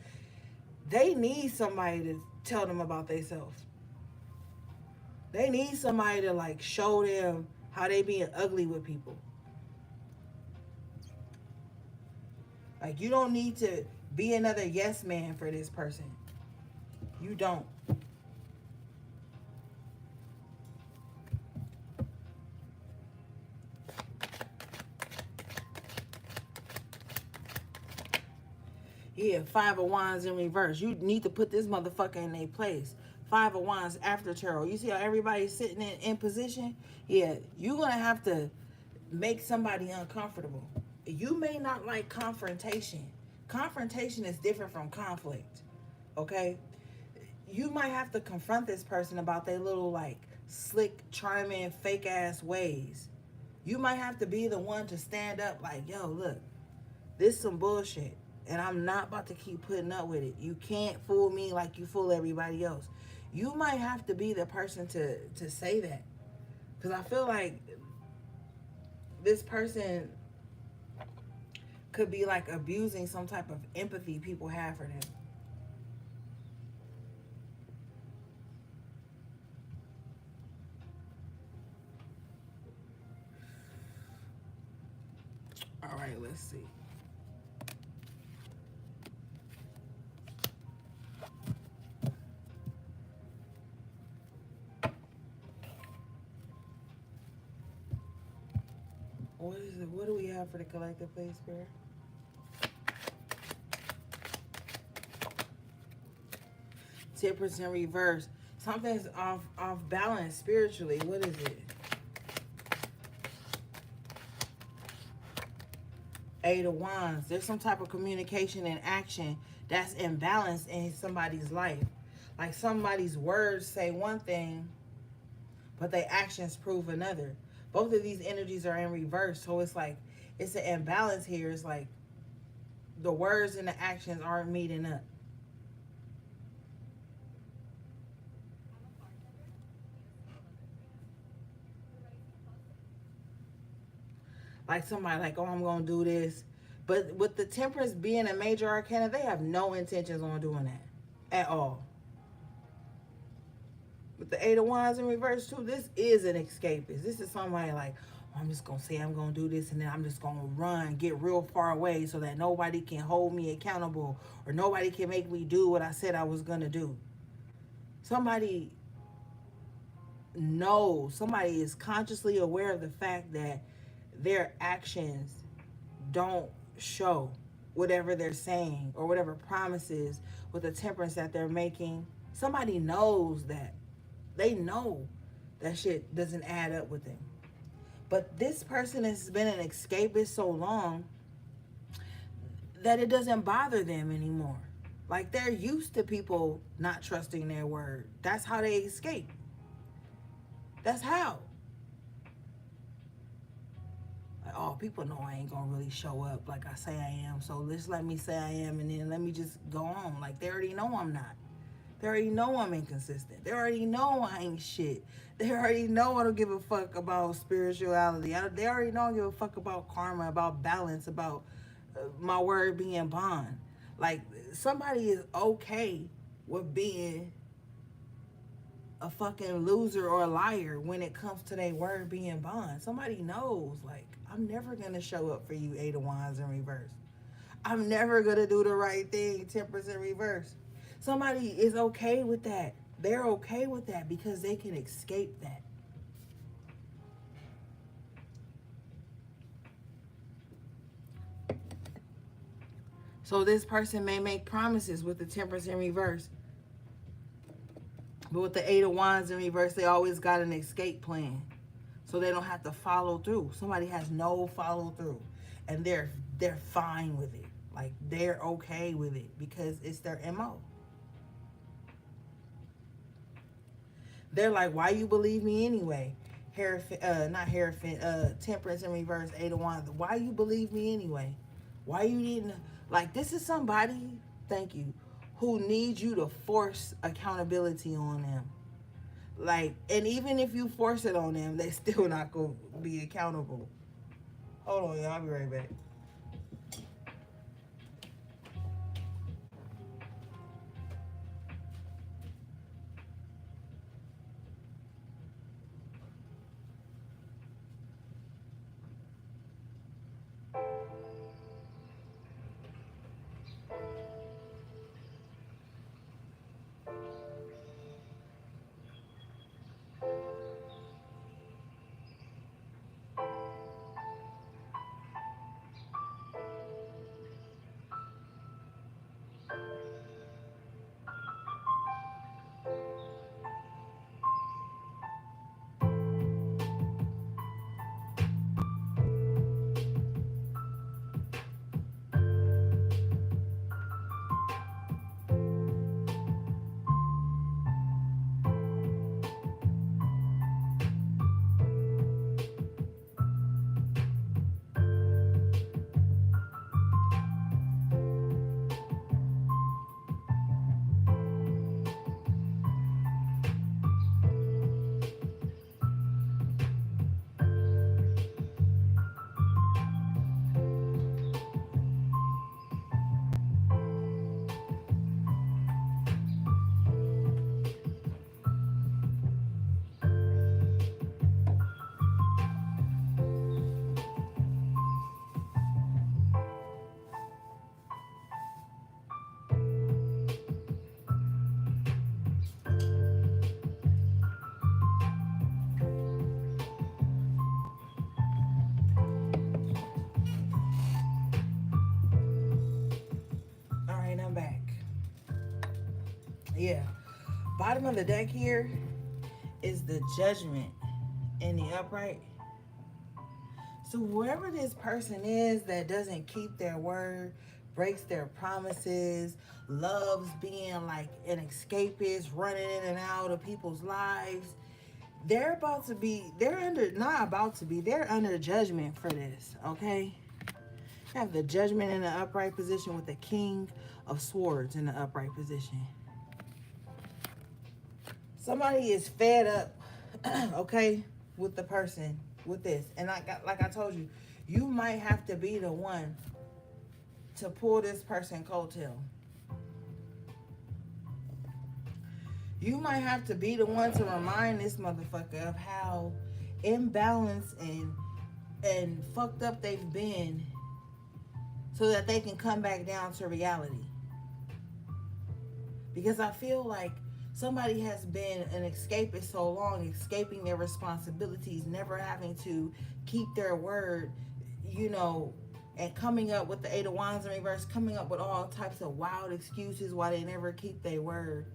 they need somebody to tell them about themselves. They need somebody to like show them how they being ugly with people. Like you don't need to be another yes man for this person. You don't. Yeah, Five of Wands in reverse. You need to put this motherfucker in their place. Five of Wands after tarot. You see how everybody's sitting in position? Yeah, you're going to have to make somebody uncomfortable. You may not like confrontation. Confrontation is different from conflict. Okay? You might have to confront this person about their little like slick, charming, fake ass ways. You might have to be the one to stand up like, yo, look, this is some bullshit. And I'm not about to keep putting up with it. You can't fool me like you fool everybody else. You might have to be the person to say that. Because I feel like this person could be like abusing some type of empathy people have for them. All right, let's see. What is it? What do we have for the collective, please, Spirit? Temperance in reverse. Something's off balance spiritually. What is it? Eight of Wands. There's some type of communication and action that's imbalanced in somebody's life. Like somebody's words say one thing, but their actions prove another. Both of these energies are in reverse. So it's like, it's an imbalance here. It's like the words and the actions aren't meeting up. Like somebody like, oh, I'm going to do this. But with the Temperance being a major arcana, they have no intentions on doing that at all. With the Eight of Wands in reverse too, this is an escapist. This is somebody like, oh, I'm just going to say I'm going to do this and then I'm just going to run, get real far away so that nobody can hold me accountable or nobody can make me do what I said I was going to do. Somebody knows, somebody is consciously aware of the fact that their actions don't show whatever they're saying or whatever promises with the temperance that they're making. Somebody knows that. They know that shit doesn't add up with them. But this person has been an escapist so long that it doesn't bother them anymore. Like they're used to people not trusting their word. That's how they escape. That's how. Like, oh, people know I ain't gonna really show up like I say I am, so just let me say I am and then let me just go on. Like they already know I'm not. They already know I'm inconsistent. They already know I ain't shit. They already know I don't give a fuck about spirituality. They already know I don't give a fuck about karma, about balance, about my word being bond. Like somebody is okay with being a fucking loser or a liar when it comes to their word being bond. Somebody knows, like, I'm never gonna show up for you, Eight of Wands in reverse. I'm never gonna do the right thing, Temperance in reverse. Somebody is okay with that. They're okay with that because they can escape that. So this person may make promises with the Temperance in reverse. But with the Eight of Wands in reverse, they always got an escape plan. So they don't have to follow through. Somebody has no follow through. And they're fine with it. Like they're okay with it because it's their MO. They're like, why you believe me anyway? Temperance in reverse, Eight of Wands. Why you believe me anyway? Why you didn't, like, this is somebody, thank you, who needs you to force accountability on them. Like, and even if you force it on them, they still not gonna be accountable. Hold on, y'all, I'll be right back. Yeah. Bottom of the deck here is the Judgment in the upright. So whoever this person is that doesn't keep their word, breaks their promises, loves being like an escapist, running in and out of people's lives, they're under judgment for this, okay? You have the Judgment in the upright position with the King of Swords in the upright position. Somebody is fed up, okay, with the person, with this. And like I told you, you might have to be the one to pull this person coattail. You might have to be the one to remind this motherfucker of how imbalanced and fucked up they've been so that they can come back down to reality. Because I feel like somebody has been an escapist so long, escaping their responsibilities, never having to keep their word, you know, and coming up with the Eight of Wands in reverse, coming up with all types of wild excuses why they never keep their word.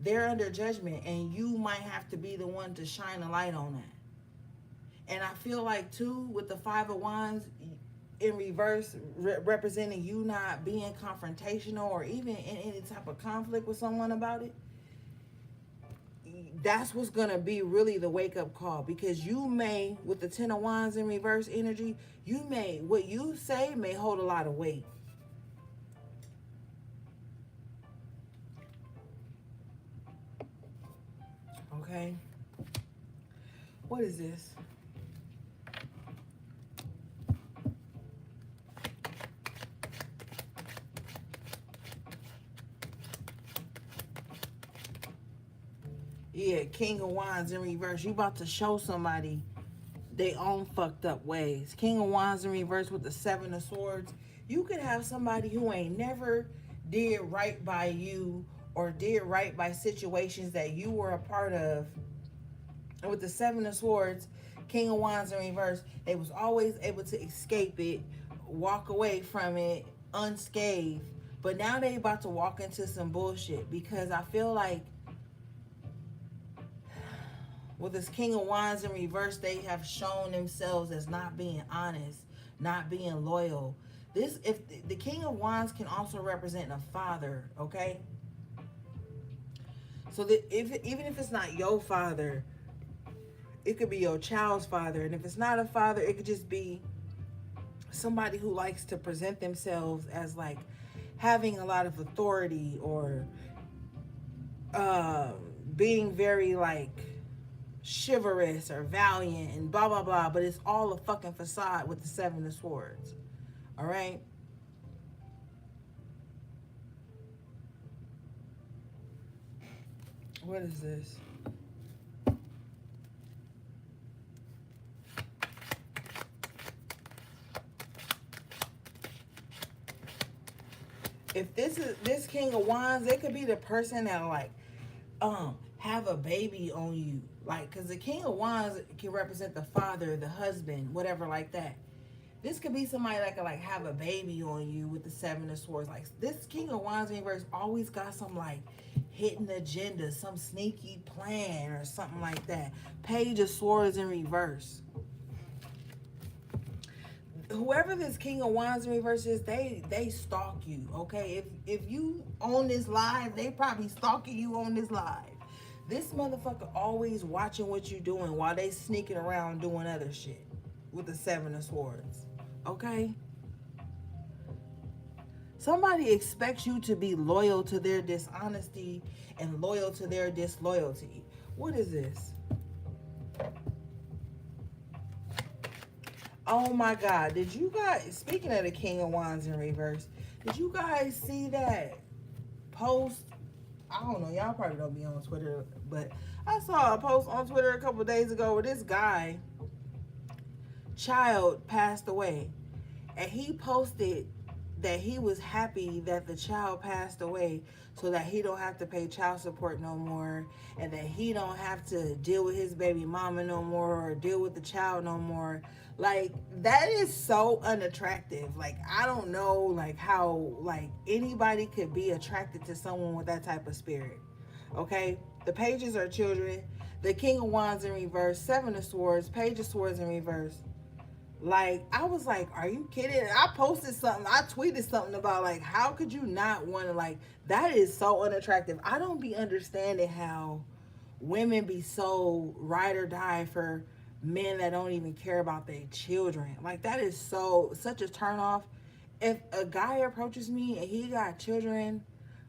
They're under judgment, and you might have to be the one to shine a light on that. And I feel like, too, with the Five of Wands in reverse, representing you not being confrontational or even in any type of conflict with someone about it, that's what's going to be really the wake-up call. Because you may, with the Ten of Wands in reverse energy, what you say may hold a lot of weight. Okay? What is this? Yeah, King of Wands in reverse. You about to show somebody they own fucked up ways. King of Wands in reverse with the Seven of Swords. You could have somebody who ain't never did right by you or did right by situations that you were a part of. And with the Seven of Swords, King of Wands in reverse, they was always able to escape it, walk away from it unscathed. But now they about to walk into some bullshit, because I feel like with this King of Wands in reverse, they have shown themselves as not being honest, not being loyal. If the King of Wands can also represent a father, okay? So that even if it's not your father, it could be your child's father. And if it's not a father, it could just be somebody who likes to present themselves as like having a lot of authority, or being very like chivalrous or valiant and blah blah blah, but it's all a fucking facade with the Seven of Swords. All right. What is this? If this King of Wands, it could be the person that like have a baby on you, like, because the King of Wands can represent the father, the husband, whatever, like that. This could be somebody that could like have a baby on you with the Seven of Swords. Like, this King of Wands in reverse always got some like hidden agenda, some sneaky plan or something like that. Page of Swords in reverse. Whoever this King of Wands in reverse is, they stalk you, okay? If you on this live, they probably stalking you on this live. This motherfucker always watching what you doing while they sneaking around doing other shit with the Seven of Swords, okay? Somebody expects you to be loyal to their dishonesty and loyal to their disloyalty. What is this? Oh my God, did you guys, speaking of the King of Wands in reverse, did you guys see that post? I don't know, y'all probably don't be on Twitter, but I saw a post on Twitter a couple days ago where this guy, child, passed away. And he posted that he was happy that the child passed away so that he don't have to pay child support no more, and that he don't have to deal with his baby mama no more or deal with the child no more. Like, that is so unattractive. Like, I don't know like how like anybody could be attracted to someone with that type of spirit. Okay, the pages are children. The King of Wands in reverse, Seven of Swords, Page of Swords in reverse. Like, I was like, are you kidding? I posted something, I tweeted something about, like, how could you not want to, like, that is so unattractive. I don't be understanding how women be so ride or die for men that don't even care about their children. Like, that is such a turn off. If a guy approaches me and he got children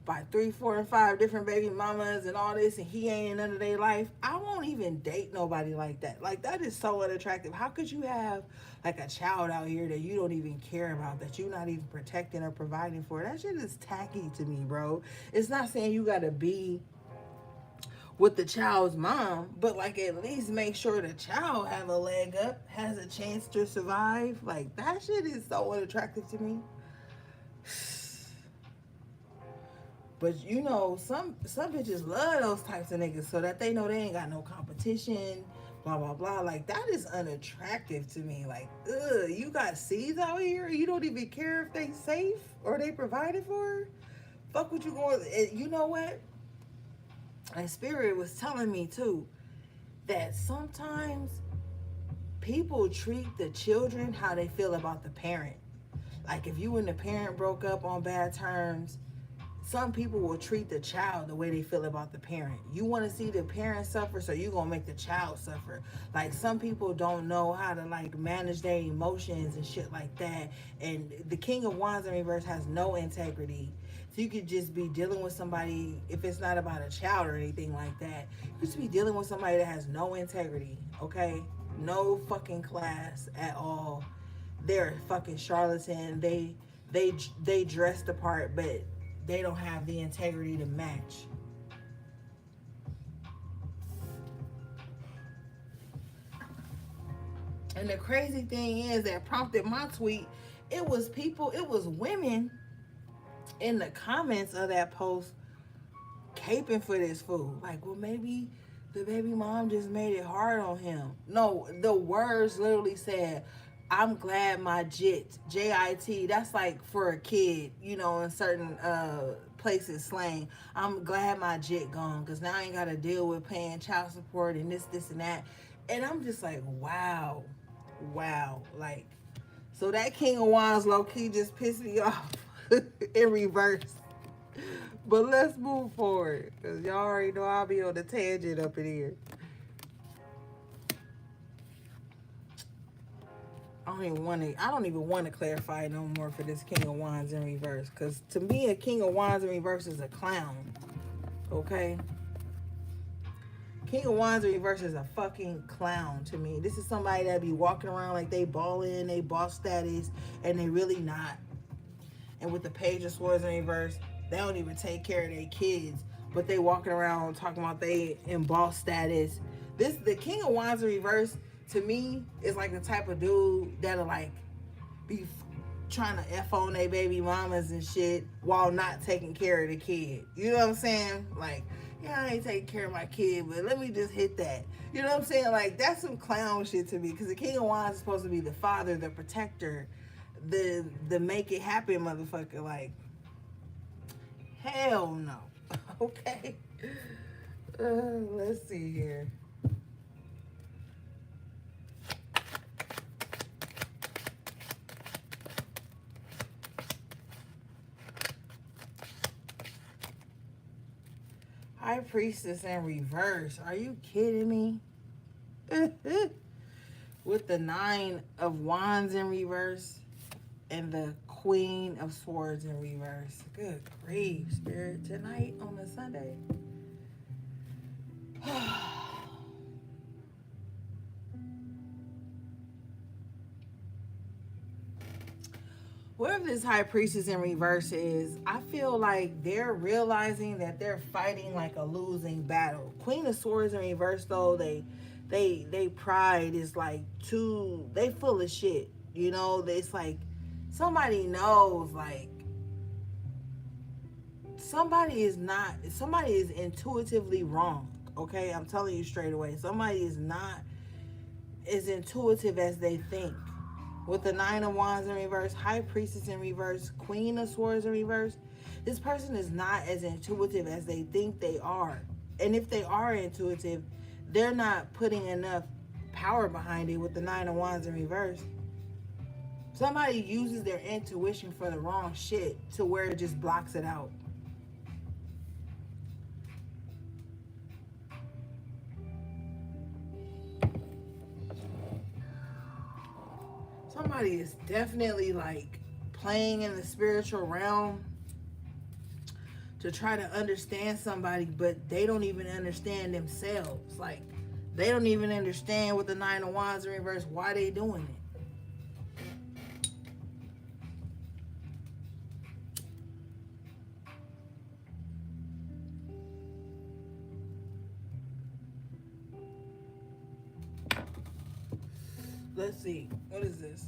by 3, 4, and 5 different baby mamas and all this, and he ain't in none of their life, I won't even date nobody like that. Like, that is so unattractive. How could you have like a child out here that you don't even care about, that you're not even protecting or providing for? That shit is tacky to me, bro. It's not saying you gotta be with the child's mom, but like at least make sure the child have a leg up, has a chance to survive. Like, that shit is so unattractive to me. But you know, some bitches love those types of niggas so that they know they ain't got no competition, blah blah blah. Like, that is unattractive to me. Like, ugh, you got seeds out here, you don't even care if they safe or they provided for. Fuck what you going. You know what? And Spirit was telling me too that sometimes people treat the children how they feel about the parent. Like, if you and the parent broke up on bad terms, some people will treat the child the way they feel about the parent. You want to see the parent suffer, so you gonna make the child suffer. Like, some people don't know how to like manage their emotions and shit like that. And the King of Wands in reverse has no integrity. So you could just be dealing with somebody, if it's not about a child or anything like that, you just be dealing with somebody that has no integrity, okay? No fucking class at all. They're a fucking charlatan. They dress the part, but they don't have the integrity to match. And the crazy thing is that prompted my tweet, it was women in the comments of that post caping for this fool. Like, well, maybe the baby mom just made it hard on him. No, the words literally said, I'm glad my JIT, that's like for a kid, you know, in certain places slang. I'm glad my jit gone because now I ain't got to deal with paying child support and this, and that. And I'm just like, wow. Wow. Like, so that King of Wands low key just pissed me off in reverse. But let's move forward, because y'all already know I'll be on the tangent up in here. I don't even want to clarify no more for this King of Wands in reverse. Because to me, a King of Wands in reverse is a clown. Okay? King of Wands in reverse is a fucking clown to me. This is somebody that be walking around like they ballin', they boss status, and they really not. And with the Page of Swords in reverse, they don't even take care of their kids, but they walking around talking about they in boss status. The King of Wands in reverse, to me, is like the type of dude that'll like be trying to F on their baby mamas and shit while not taking care of the kid. You know what I'm saying? Like, yeah, I ain't taking care of my kid, but let me just hit that. You know what I'm saying? Like, that's some clown shit to me, because the King of Wands is supposed to be the father, the protector, the make it happen motherfucker. Like, hell no. Okay. Let's see here. High Priestess in reverse. Are you kidding me? With the Nine of Wands in reverse and the Queen of Swords in reverse. Good grief, Spirit. Tonight on a Sunday. Whatever this High Priestess in reverse is, I feel like they're realizing that they're fighting like a losing battle. Queen of Swords in reverse, though, they pride is like too, they full of shit. You know, it's like somebody knows, like somebody is intuitively wrong. Okay, I'm telling you straight away. Somebody is not as intuitive as they think. With the Nine of Wands in reverse, High Priestess in reverse, Queen of Swords in reverse, this person is not as intuitive as they think they are. And if they are intuitive, they're not putting enough power behind it with the Nine of Wands in reverse. Somebody uses their intuition for the wrong shit to where it just blocks it out. Somebody is definitely like playing in the spiritual realm to try to understand somebody, but they don't even understand themselves. Like, they don't even understand with the Nine of Wands in reverse why they doing it. Let's see. What is this?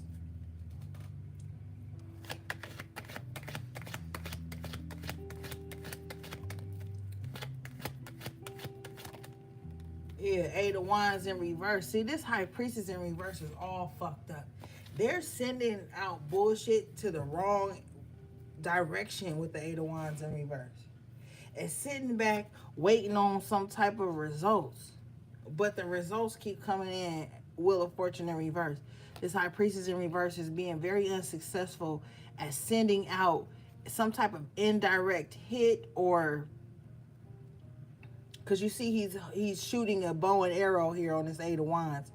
Yeah, Eight of Wands in reverse. See, this High Priestess in reverse is all fucked up. They're sending out bullshit to the wrong direction with the Eight of Wands in reverse. And sitting back waiting on some type of results. But the results keep coming in. Wheel of Fortune in reverse. This High Priestess in reverse is being very unsuccessful at sending out some type of indirect hit, or because you see he's shooting a bow and arrow here on this Eight of Wands.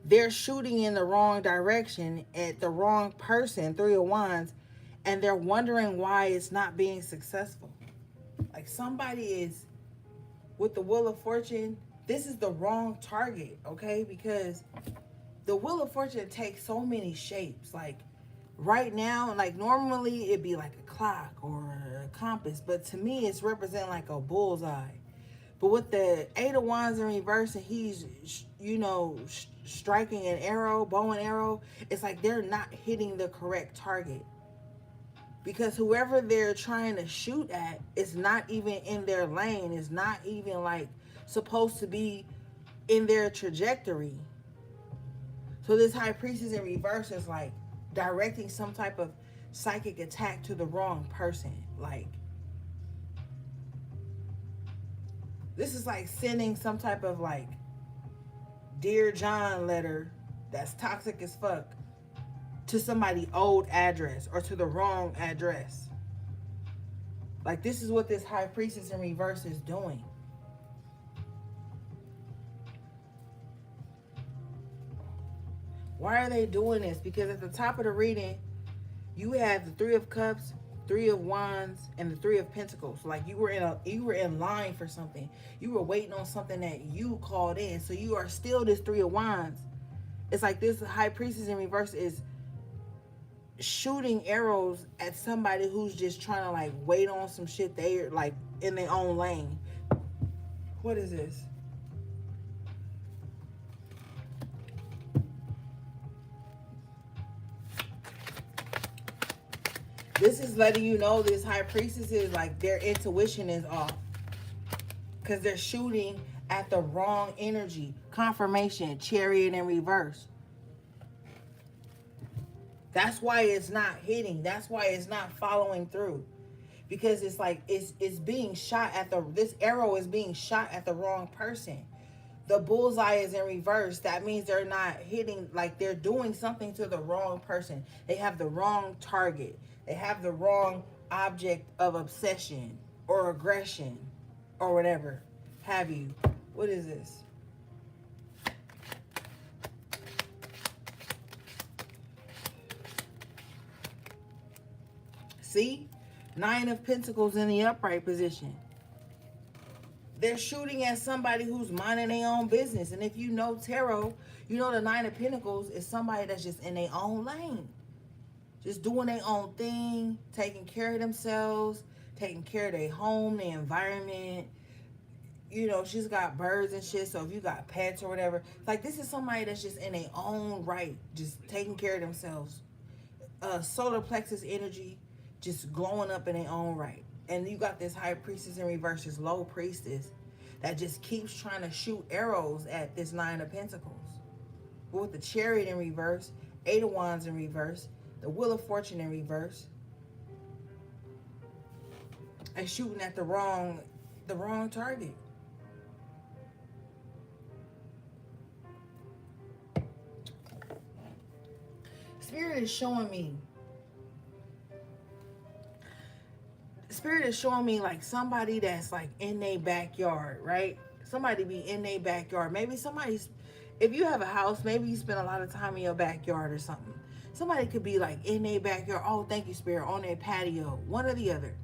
They're shooting in the wrong direction at the wrong person, Three of Wands, and they're wondering why it's not being successful. Like, somebody is with the Wheel of Fortune. This is the wrong target, okay? Because the Wheel of Fortune takes so many shapes. Like, right now, like, normally it'd be like a clock or a compass, but to me it's representing like a bullseye. But with the Eight of Wands in reverse, and he's, striking an arrow, bow and arrow, it's like they're not hitting the correct target. Because whoever they're trying to shoot at is not even in their lane, is not even like supposed to be in their trajectory. So this High Priestess in reverse is like directing some type of psychic attack to the wrong person. Like, this is like sending some type of like Dear John letter that's toxic as fuck to somebody's old address or to the wrong address. Like, this is what this High Priestess in reverse is doing. Why are they doing this? Because at the top of the reading, you have the Three of Cups, Three of Wands, and the Three of Pentacles. Like, you were in line for something. You were waiting on something that you called in. So you are still this Three of Wands. It's like this High Priestess in reverse is shooting arrows at somebody who's just trying to like wait on some shit. They're like in their own lane. What is this? This is letting you know this High Priestess is like, their intuition is off. Because they're shooting at the wrong energy. Confirmation, Chariot in reverse. That's why it's not hitting. That's why it's not following through. Because it's like it's being shot at this arrow is being shot at the wrong person. The bullseye is in reverse. That means they're not hitting, like they're doing something to the wrong person. They have the wrong target. They have the wrong object of obsession or aggression or whatever have you. What is this? See? Nine of Pentacles in the upright position. They're shooting at somebody who's minding their own business. And if you know tarot, you know the Nine of Pentacles is somebody that's just in their own lane. Just doing their own thing, taking care of themselves, taking care of their home, their environment. You know, she's got birds and shit, so if you got pets or whatever, like this is somebody that's just in their own right, just taking care of themselves. Solar plexus energy, just glowing up in their own right. And you got this High Priestess in reverse, this Low Priestess, that just keeps trying to shoot arrows at this Nine of Pentacles. But with the Chariot in reverse, Eight of Wands in reverse, the Wheel of Fortune in reverse, and shooting at the wrong target. Spirit is showing me. Spirit is showing me like somebody that's like in their backyard, right? Somebody be in their backyard. Maybe somebody's, if you have a house, maybe you spend a lot of time in your backyard or something. Somebody could be like in their backyard. Oh, thank you, Spirit, on their patio, one or the other.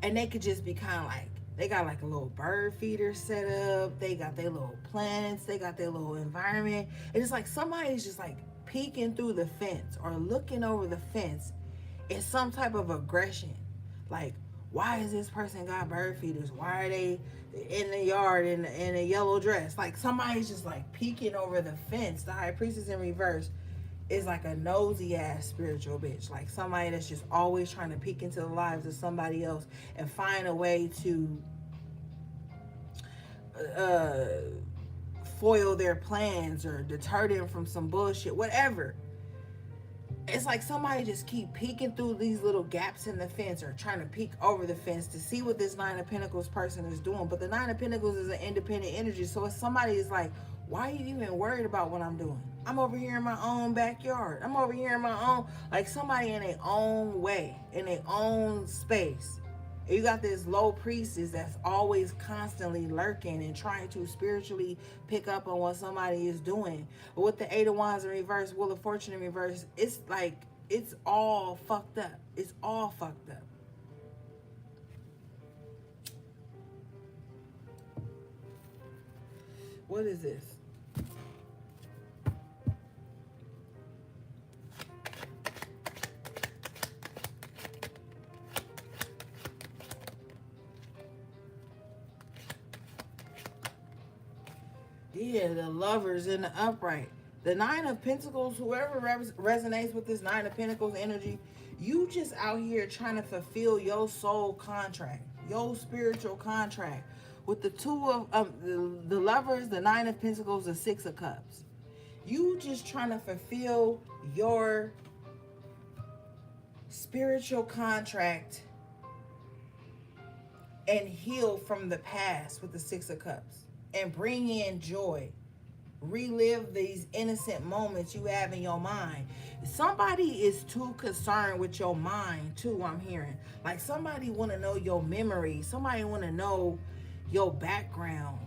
And they could just be kind of like, they got like a little bird feeder set up. They got their little plants. They got their little environment. And it's like somebody's just like peeking through the fence or looking over the fence. It's some type of aggression. Like, why is this person got bird feeders? Why are they in the yard in a yellow dress? Like somebody's just like peeking over the fence. The high priestess in reverse is like a nosy ass spiritual bitch. Like somebody that's just always trying to peek into the lives of somebody else and find a way to foil their plans or deter them from some bullshit, whatever. It's like somebody just keep peeking through these little gaps in the fence or trying to peek over the fence to see what this Nine of Pentacles person is doing. But the Nine of Pentacles is an independent energy. So if somebody is like, why are you even worried about what I'm doing? I'm over here in my own backyard. I'm over here in my own, like somebody in their own way, in their own space. And you got this low priestess that's always constantly lurking and trying to spiritually pick up on what somebody is doing. But with the Eight of Wands in reverse, Wheel of Fortune in reverse, it's like, it's all fucked up. It's all fucked up. What is this? Yeah, the Lovers in the upright. The Nine of Pentacles, whoever resonates with this Nine of Pentacles energy, you just out here trying to fulfill your soul contract, your spiritual contract. With the two of the Lovers, the Nine of Pentacles, the Six of Cups. You just trying to fulfill your spiritual contract and heal from the past with the Six of Cups. And bring in joy. Relive these innocent moments you have in your mind. Somebody is too concerned with your mind too, I'm hearing. Like somebody want to know your memory. Somebody want to know your background.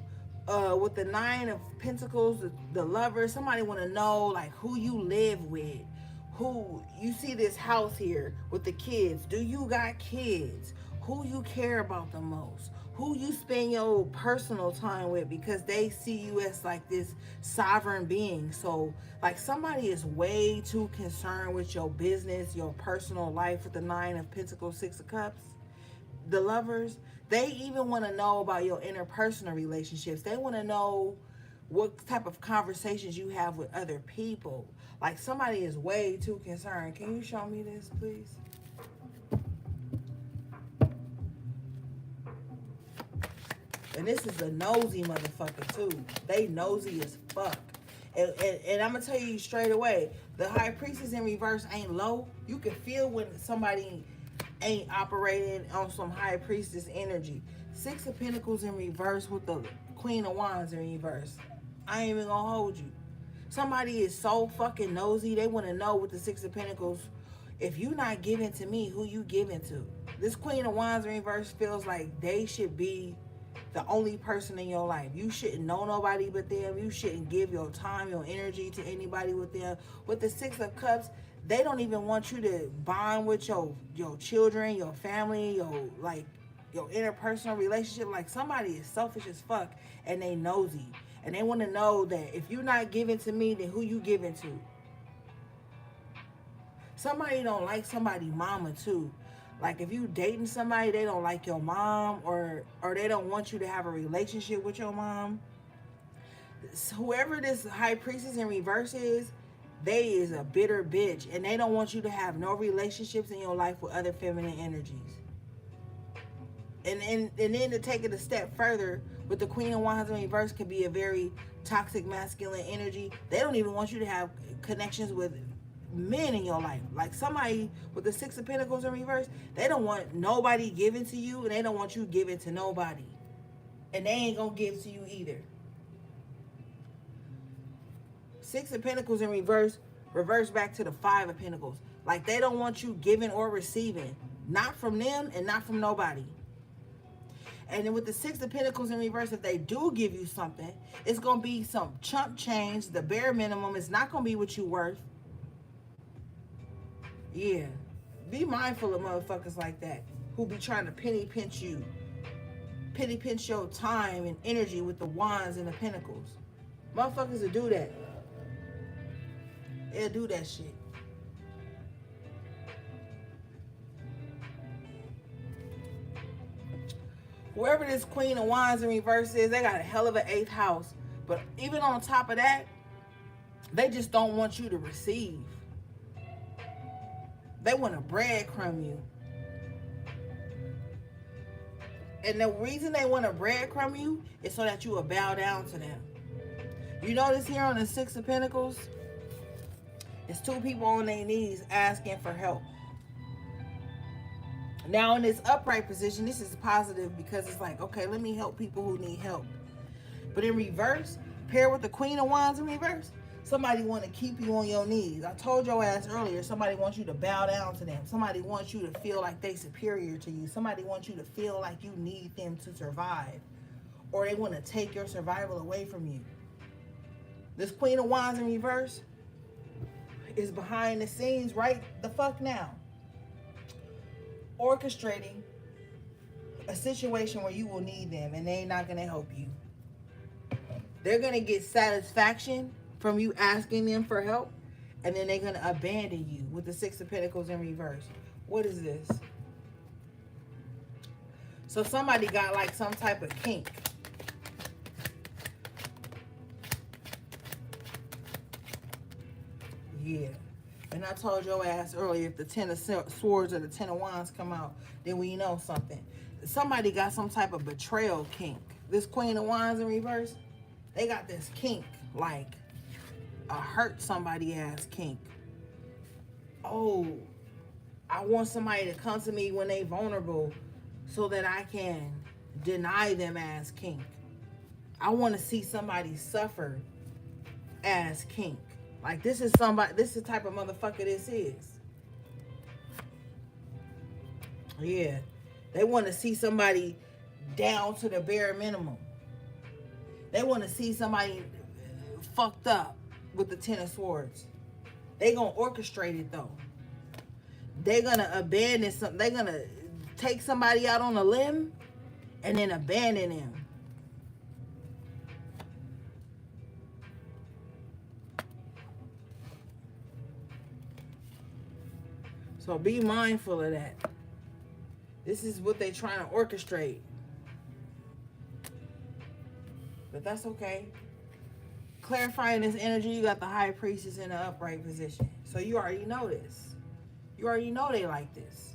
With the Nine of Pentacles, the Lover, somebody want to know like who you live with. Who you see this house here with the kids. Do you got kids? Who you care about the most? Who you spend your personal time with, because they see you as like this sovereign being. So like somebody is way too concerned with your business, your personal life with the Nine of Pentacles, Six of Cups. The Lovers, they even want to know about your interpersonal relationships. They want to know what type of conversations you have with other people. Like somebody is way too concerned. Can you show me this, please? And this is a nosy motherfucker too. They nosy as fuck. And I'm gonna tell you straight away, the High Priestess in reverse ain't low. You can feel when somebody ain't operating on some High Priestess energy. Six of Pentacles in reverse with the Queen of Wands in reverse. I ain't even gonna hold you. Somebody is so fucking nosy. They want to know with the Six of Pentacles, if you not giving to me, who you giving to? This Queen of Wands in reverse feels like they should be the only person in your life. You shouldn't know nobody but them. You shouldn't give your time, your energy to anybody with them. With the Six of Cups, they don't even want you to bond with your children, your family, your interpersonal relationship. Like somebody is selfish as fuck and they nosy. And they want to know that if you're not giving to me, then who you giving to? Somebody don't like somebody mama too. Like if you dating somebody, they don't like your mom, or they don't want you to have a relationship with your mom. So whoever this High Priestess in reverse is, they is a bitter bitch, and they don't want you to have no relationships in your life with other feminine energies. And then to take it a step further, with the Queen of Wands in reverse can be a very toxic masculine energy. They don't even want you to have connections with men in your life. Like somebody with the Six of Pentacles in reverse, they don't want nobody giving to you, and they don't want you giving to nobody. And they ain't gonna give to you either. Six of Pentacles in reverse reverse back to the Five of Pentacles. Like they don't want you giving or receiving. Not from them and not from nobody. And then with the Six of Pentacles in reverse, if they do give you something, it's going to be some chump change. The bare minimum is not going to be what you worth. Yeah. Be mindful of motherfuckers like that who be trying to penny pinch you. Penny pinch your time and energy with the Wands and the Pentacles. Motherfuckers will do that. They'll do that shit. Whoever this Queen of Wands in reverse is, they got a hell of an 8th house. But even on top of that, they just don't want you to receive. They want to breadcrumb you. And the reason they want to breadcrumb you is so that you will bow down to them. You notice here on the Six of Pentacles, it's two people on their knees asking for help. Now in this upright position, this is positive because it's like, okay, let me help people who need help. But in reverse, paired with the Queen of Wands in reverse, somebody want to keep you on your knees. I told your ass earlier, somebody wants you to bow down to them. Somebody wants you to feel like they superior to you. Somebody wants you to feel like you need them to survive. Or they want to take your survival away from you. This Queen of Wands in reverse is behind the scenes right the fuck now, orchestrating a situation where you will need them and they're not going to help you. They're going to get satisfaction from you asking them for help, and then they're going to abandon you with the Six of Pentacles in reverse. What is this? So somebody got like some type of kink. Yeah. And I told your ass earlier, if the Ten of Swords or the Ten of Wands come out, then we know something. Somebody got some type of betrayal kink. This Queen of Wands in reverse, they got this kink, like a hurt somebody ass kink. Oh, I want somebody to come to me when they vulnerable so that I can deny them as kink. I want to see somebody suffer as kink. Like this is somebody, this is the type of motherfucker this is. Yeah. They want to see somebody down to the bare minimum. They want to see somebody fucked up with the Ten of Swords. They gonna orchestrate it though. They're gonna abandon something. They're gonna take somebody out on a limb and then abandon him. So be mindful of that. This is what they're trying to orchestrate. But that's okay. Clarifying this energy, you got the High Priestess in the upright position. So you already know this. You already know they like this.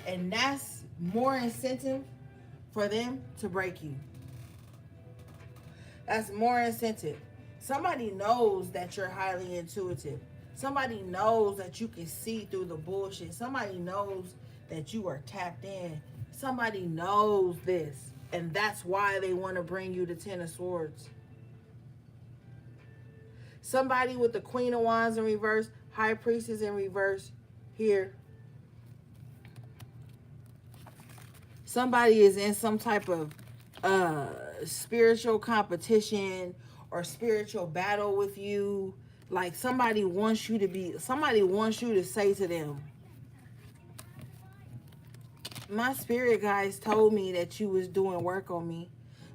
And that's more incentive for them to break you. That's more incentive. Somebody knows that you're highly intuitive. Somebody knows that you can see through the bullshit. Somebody knows that you are tapped in. Somebody knows this. And that's why they want to bring you the Ten of Swords. Somebody with the Queen of Wands in reverse, High Priestess in reverse here. Somebody is in some type of spiritual competition or spiritual battle with you. Like somebody wants you to say to them, my spirit guides told me that you was doing work on me.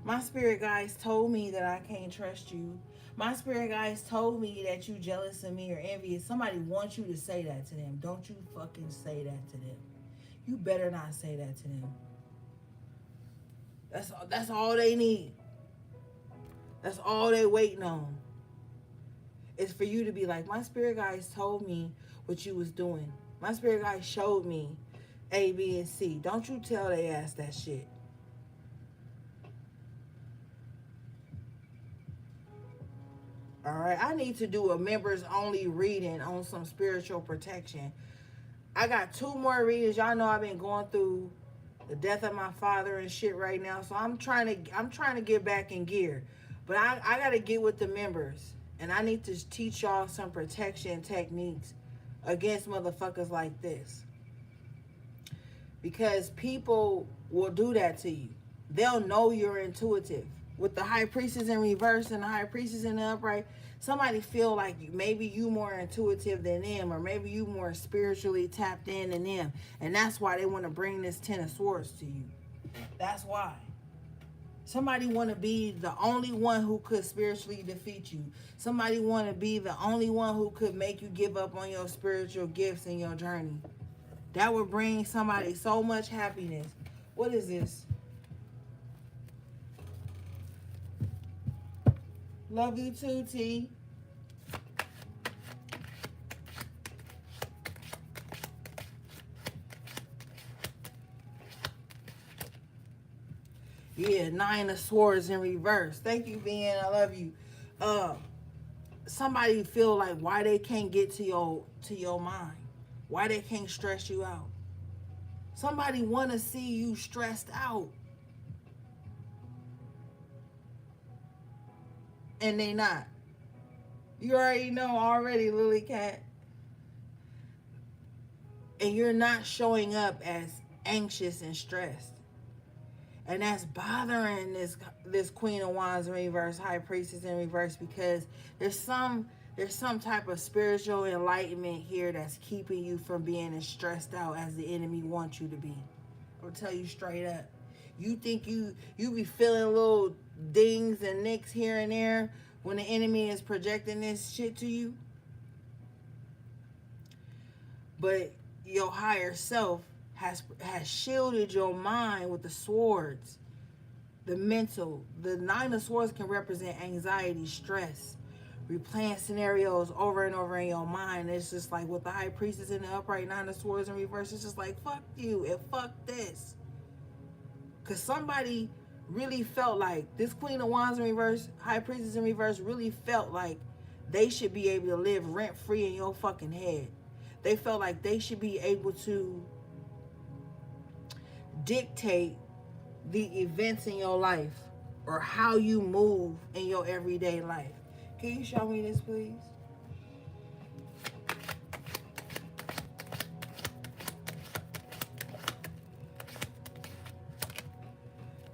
My spirit guides told me that I can't trust you. My spirit guides told me that you jealous of me or envious. Somebody wants you to say that to them. Don't you fucking say that to them. You better not say that to them. That's all they need. That's all they waiting on. It's for you to be like, my spirit guides told me what you was doing. My spirit guides showed me A, B, and C. Don't you tell they ass that shit. All right, I need to do a members only reading on some spiritual protection. I got 2 more readings. Y'all know I've been going through the death of my father and shit right now, so I'm trying to get back in gear. But I got to get with the members And I need to teach y'all some protection techniques against motherfuckers like this. Because people will do that to you. They'll know you're intuitive. With the high priestess in reverse and the high priestess in the upright, somebody feel like maybe you more intuitive than them, or maybe you more spiritually tapped in than them. And that's why they want to bring this Ten of Swords to you. That's why. Somebody want to be the only one who could spiritually defeat you. Somebody want to be the only one who could make you give up on your spiritual gifts and your journey. That would bring somebody so much happiness. What is this? Love you too, T. Yeah, Nine of Swords in reverse. Thank you, Ben. I love you. Somebody feel like why they can't get to your mind. Why they can't stress you out. Somebody want to see you stressed out. And they not. You already know already, Lily Cat. And you're not showing up as anxious and stressed. And that's bothering this Queen of Wands in reverse, High Priestess in reverse, because there's some type of spiritual enlightenment here that's keeping you from being as stressed out as the enemy wants you to be. I'll tell you straight up. You think you be feeling little dings and nicks here and there when the enemy is projecting this shit to you. But your higher self has shielded your mind with the swords, the mental. The Nine of Swords can represent anxiety, stress, replaying scenarios over and over in your mind. It's just like with the High Priestess in the upright, Nine of Swords in reverse, it's just like, fuck you and fuck this. Because somebody really felt like this Queen of Wands in reverse, High Priestess in reverse, really felt like they should be able to live rent-free in your fucking head. They felt like they should be able to dictate the events in your life or how you move in your everyday life. Can you show me this, please?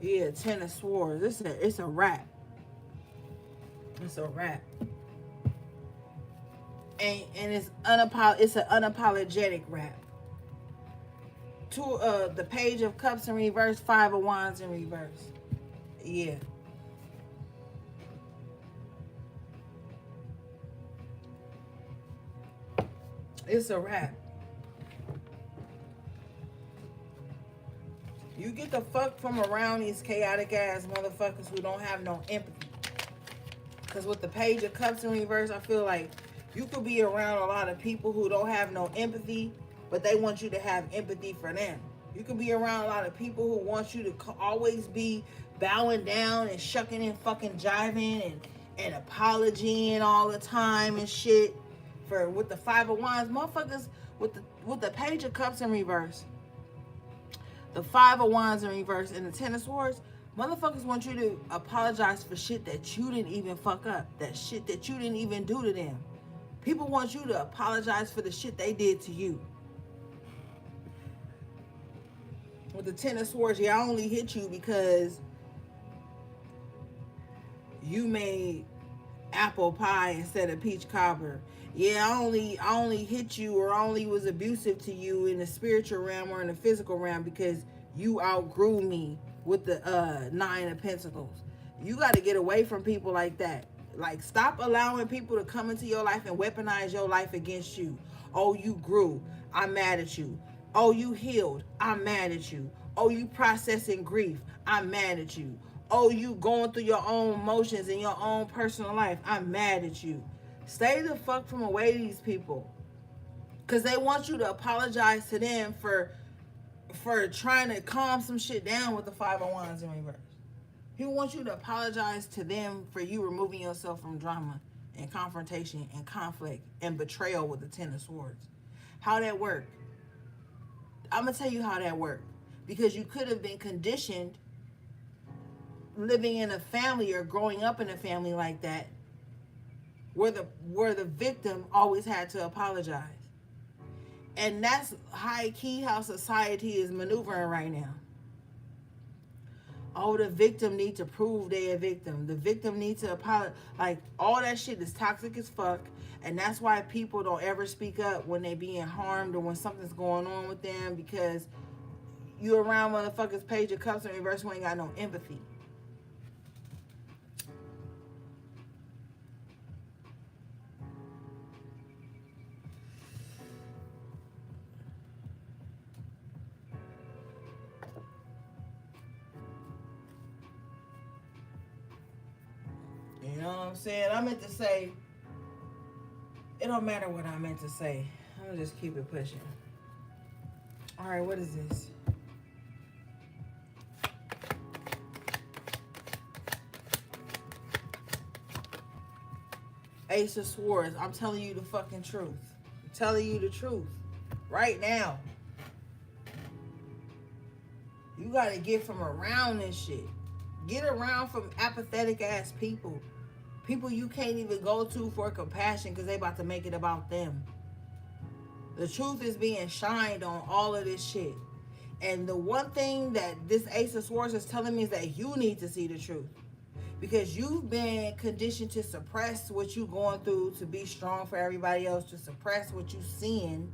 Yeah, Ten of Swords. It's a wrap. It's a wrap. And it's an unapologetic rap. The Page of Cups in reverse, Five of Wands in reverse. Yeah. It's a wrap. You get the fuck from around these chaotic ass motherfuckers who don't have no empathy. Because with the Page of Cups in reverse, I feel like you could be around a lot of people who don't have no empathy, but they want you to have empathy for them. You could be around a lot of people who want you to always be bowing down and shucking and fucking jiving and apologizing all the time and shit. With the Five of Wands, motherfuckers with the Page of Cups in reverse, the Five of Wands in reverse, and the Ten of Swords, motherfuckers want you to apologize for shit that you didn't even fuck up, that shit that you didn't even do to them. People want you to apologize for the shit they did to you. With the Ten of Swords, yeah, I only hit you because you made apple pie instead of peach cobbler. Yeah, I only hit you or I only was abusive to you in the spiritual realm or in the physical realm because you outgrew me with the Nine of Pentacles. You got to get away from people like that. Like, stop allowing people to come into your life and weaponize your life against you. Oh, you grew. I'm mad at you. Oh, you healed. I'm mad at you. Oh, you processing grief. I'm mad at you. Oh, you going through your own emotions in your own personal life. I'm mad at you. Stay the fuck from away these people. Because they want you to apologize to them for trying to calm some shit down with the Five of Wands in reverse. He wants you to apologize to them for you removing yourself from drama and confrontation and conflict and betrayal with the Ten of Swords. How that work? I'm going to tell you how that worked. Because you could have been conditioned living in a family or growing up in a family like that where the victim always had to apologize. And that's high key how society is maneuvering right now. Oh, the victim need to prove they a victim. The victim needs to apologize. Like, all that shit is toxic as fuck. And that's why people don't ever speak up when they being harmed or when something's going on with them, because you around motherfuckers page your cups in reverse who ain't got no empathy. You know what I'm saying? I meant to say, it don't matter what I meant to say. I'm gonna just keep it pushing. All right, what is this? Ace of Swords. I'm telling you the fucking truth. I'm telling you the truth. Right now. You gotta get from around this shit. Get around from apathetic ass people. People you can't even go to for compassion because they about to make it about them. The truth is being shined on all of this shit. And the one thing that this Ace of Swords is telling me is that you need to see the truth. Because you've been conditioned to suppress what you're going through, to be strong for everybody else, to suppress what you're seeing,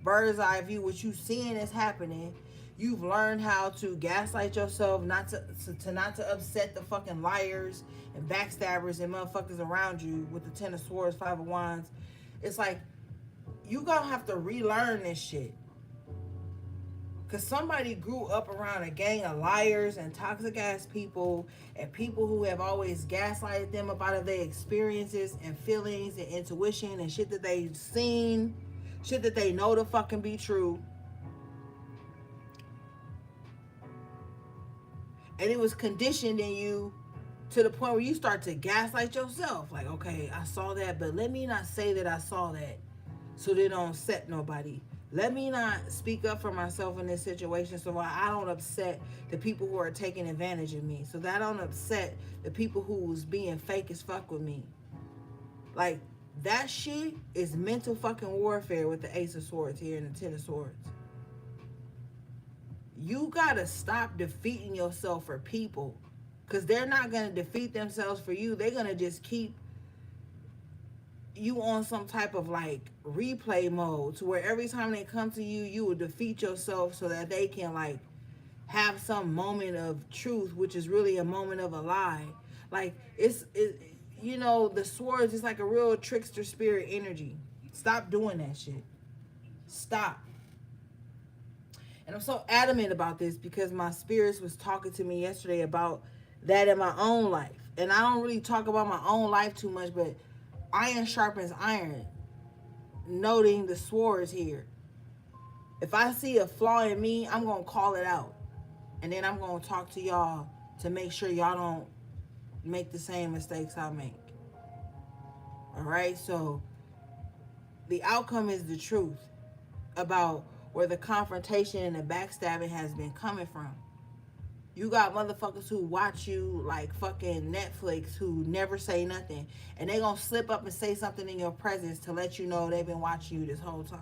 bird's eye view, what you're seeing is happening. You've learned how to gaslight yourself, not to upset the fucking liars and backstabbers and motherfuckers around you with the Ten of Swords, Five of Wands. It's like, you gonna have to relearn this shit. Because somebody grew up around a gang of liars and toxic ass people and people who have always gaslighted them about their experiences and feelings and intuition and shit that they've seen, shit that they know to fucking be true. And it was conditioned in you to the point where you start to gaslight yourself. Like, okay, I saw that, but let me not say that I saw that so they don't upset nobody. Let me not speak up for myself in this situation so I don't upset the people who are taking advantage of me. So that I don't upset the people who's being fake as fuck with me. Like, that shit is mental fucking warfare with the Ace of Swords here and the Ten of Swords. You gotta stop defeating yourself for people. Because they're not gonna defeat themselves for you. They're gonna just keep you on some type of like replay mode to where every time they come to you, you will defeat yourself so that they can like have some moment of truth, which is really a moment of a lie. Like, you know, the swords is like a real trickster spirit energy. Stop doing that shit. Stop. And I'm so adamant about this because my spirits was talking to me yesterday about that in my own life. And I don't really talk about my own life too much, but iron sharpens iron. Noting the swords here. If I see a flaw in me, I'm going to call it out. And then I'm going to talk to y'all to make sure y'all don't make the same mistakes I make. All right? So the outcome is the truth about where the confrontation and the backstabbing has been coming from. You got motherfuckers who watch you like fucking Netflix who never say nothing. And they gonna slip up and say something in your presence to let you know they've been watching you this whole time.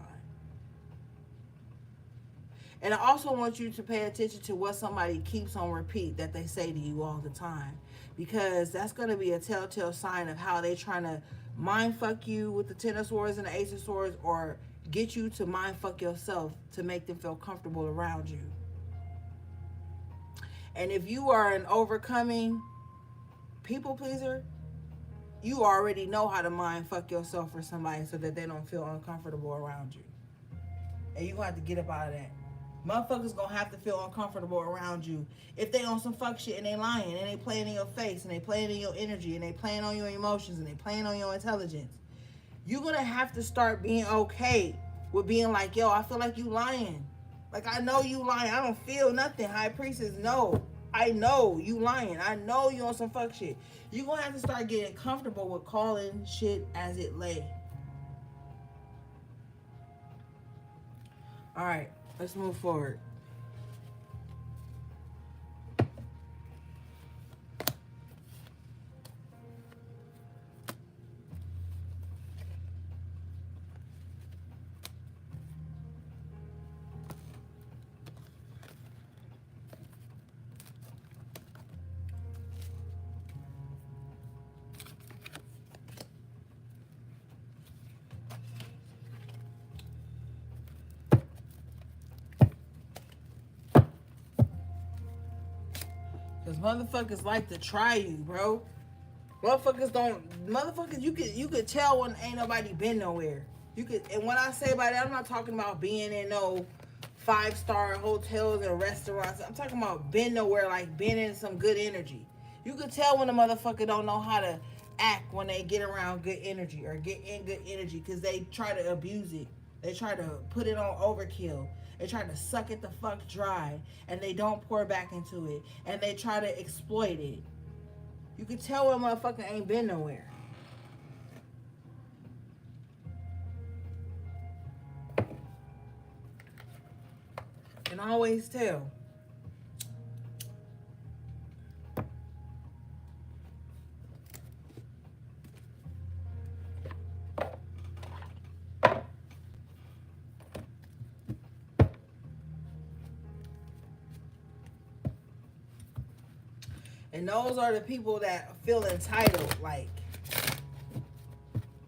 And I also want you to pay attention to what somebody keeps on repeat that they say to you all the time. Because that's gonna be a telltale sign of how they trying to mind fuck you with the Ten of Swords and the Ace of Swords, or get you to mind fuck yourself to make them feel comfortable around you. And if you are an overcoming people pleaser, you already know how to mind fuck yourself for somebody so that they don't feel uncomfortable around you. And you gonna have to get up out of that. Motherfuckers gonna have to feel uncomfortable around you if they on some fuck shit and they lying and they playing in your face and they playing in your energy and they playing on your emotions and they playing on your intelligence. You're gonna have to start being okay with being like, yo, I feel like you lying. Like, I know you lying. I don't feel nothing. High Priestess, no. I know you lying. I know you on some fuck shit. You're going to have to start getting comfortable with calling shit as it lay. All right, let's move forward. Because motherfuckers like to try you, bro. Motherfuckers, you could tell when ain't nobody been nowhere. You could, and when I say by that, I'm not talking about being in no 5-star hotels and restaurants. I'm talking about been nowhere, like being in some good energy. You could tell when a motherfucker don't know how to act when they get around good energy or get in good energy, because they try to abuse it. They try to put it on overkill. They try to suck it the fuck dry, and they don't pour back into it, and they try to exploit it. You can tell when a motherfucker ain't been nowhere. Can always tell. And those are the people that feel entitled, like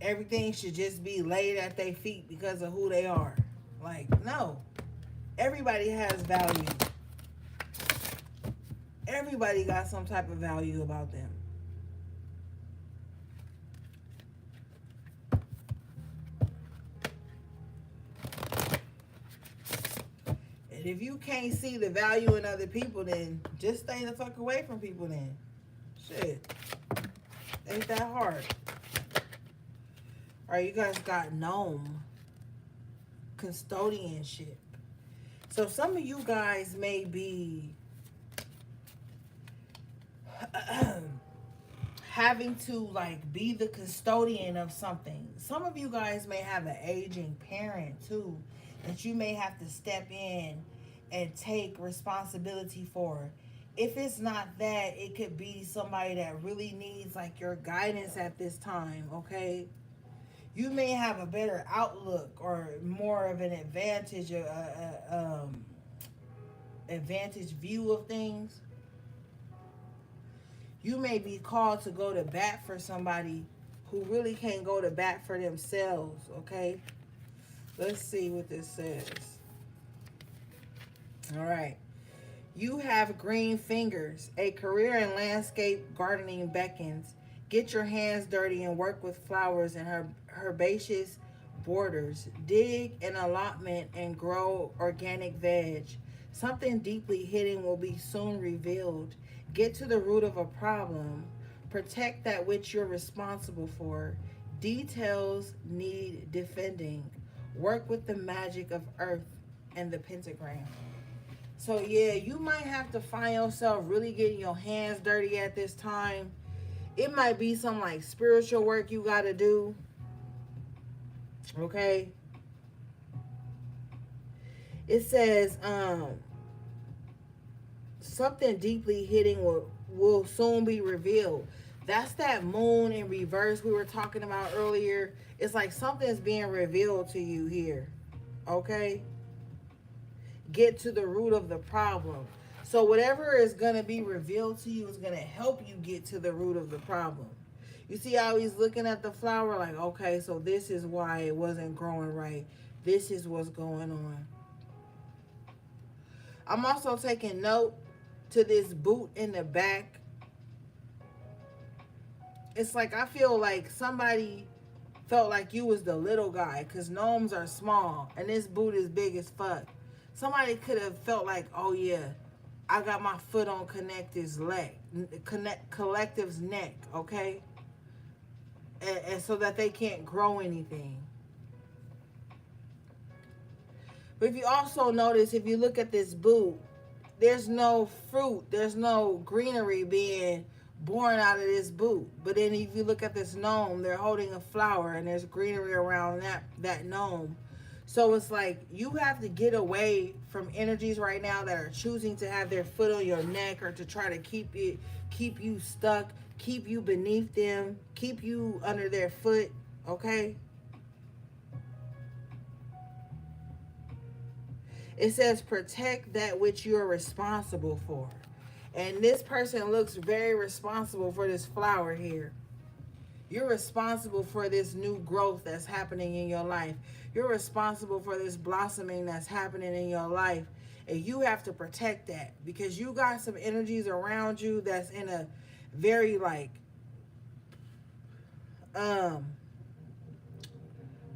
everything should just be laid at their feet because of who they are. Like, no. Everybody has value. Everybody got some type of value about them. And if you can't see the value in other people, then just stay the fuck away from people then. Shit. Ain't that hard. Alright, you guys got gnome. Custodianship. So some of you guys may be having to like be the custodian of something. Some of you guys may have an aging parent too that you may have to step in and take responsibility for. If it's not that, it could be somebody that really needs like your guidance at this time, okay? You may have a better outlook or more of an advantage view of things. You may be called to go to bat for somebody who really can't go to bat for themselves, okay? Let's see what this says. All right. You have green fingers. A career in landscape gardening beckons. Get your hands dirty and work with flowers and herbaceous borders. Dig an allotment and grow organic veg. Something deeply hidden will be soon revealed. Get to the root of a problem. Protect that which you're responsible for. Details need defending. Work with the magic of earth and the pentagram. So yeah, you might have to find yourself really getting your hands dirty at this time. It might be some like spiritual work you got to do. Okay. It says something deeply hidden will soon be revealed. That's that moon in reverse we were talking about earlier. It's like something's being revealed to you here. Okay? Get to the root of the problem. So whatever is going to be revealed to you is going to help you get to the root of the problem. You see how he's looking at the flower like, okay, so this is why it wasn't growing right. This is what's going on. I'm also taking note to this boot in the back. It's like I feel like somebody felt like you was the little guy because gnomes are small and this boot is big as fuck. Somebody could have felt like, oh yeah, I got my foot on Collective's neck, okay? And so that they can't grow anything. But if you also notice, if you look at this boot, there's no fruit, there's no greenery being born out of this boot. But then if you look at this gnome, they're holding a flower and there's greenery around that gnome. So it's like you have to get away from energies right now that are choosing to have their foot on your neck or to try to keep you stuck, keep you beneath them, keep you under their foot, okay? It says protect that which you're responsible for. And this person looks very responsible for this flower here. You're responsible for this new growth that's happening in your life. You're responsible for this blossoming that's happening in your life. And you have to protect that because you got some energies around you that's in a very like um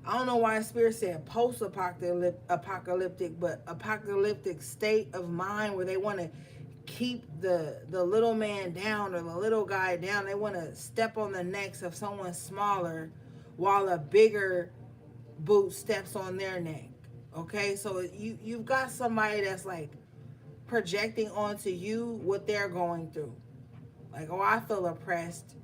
I don't know why Spirit said post-apocalyptic, but apocalyptic state of mind where they want to keep the little man down or the little guy down. They want to step on the necks of someone smaller while a bigger boot steps on their neck. Okay, so you've got somebody that's like projecting onto you what they're going through. Like, oh, I feel oppressed.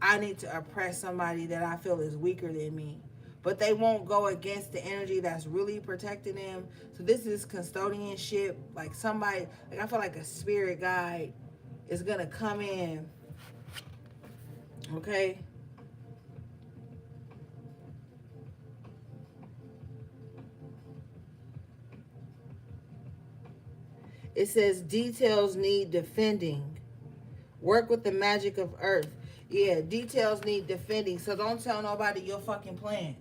I need to oppress somebody that I feel is weaker than me. But they won't go against the energy that's really protecting them. So this is custodianship. Like somebody, like I feel like a spirit guide is going to come in. Okay? It says details need defending. Work with the magic of earth. Yeah, details need defending. So don't tell nobody your fucking plans.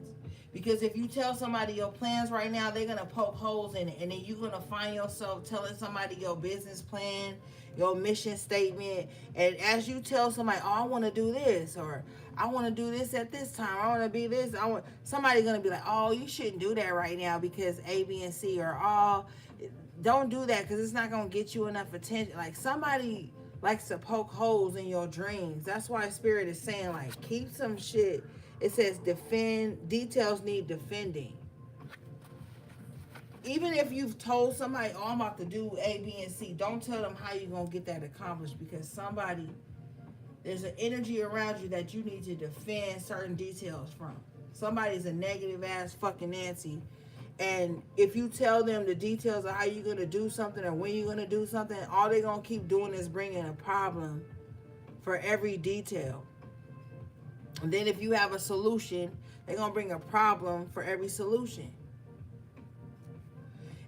Because if you tell somebody your plans right now, they're going to poke holes in it. And then you're going to find yourself telling somebody your business plan, your mission statement. And as you tell somebody, oh, I want to do this, or I want to do this at this time, I want to be this, somebody's going to be like, oh, you shouldn't do that right now because A, B, and C, or oh, don't do that because it's not going to get you enough attention. Like somebody likes to poke holes in your dreams. That's why Spirit is saying, like, keep some shit. It says defend, details need defending. Even if you've told somebody, oh, I'm about to do A, B, and C, don't tell them how you're going to get that accomplished because there's an energy around you that you need to defend certain details from. Somebody's a negative ass fucking Nancy. And if you tell them the details of how you're going to do something or when you're going to do something, all they're going to keep doing is bringing a problem for every detail. And then if you have a solution, they're going to bring a problem for every solution.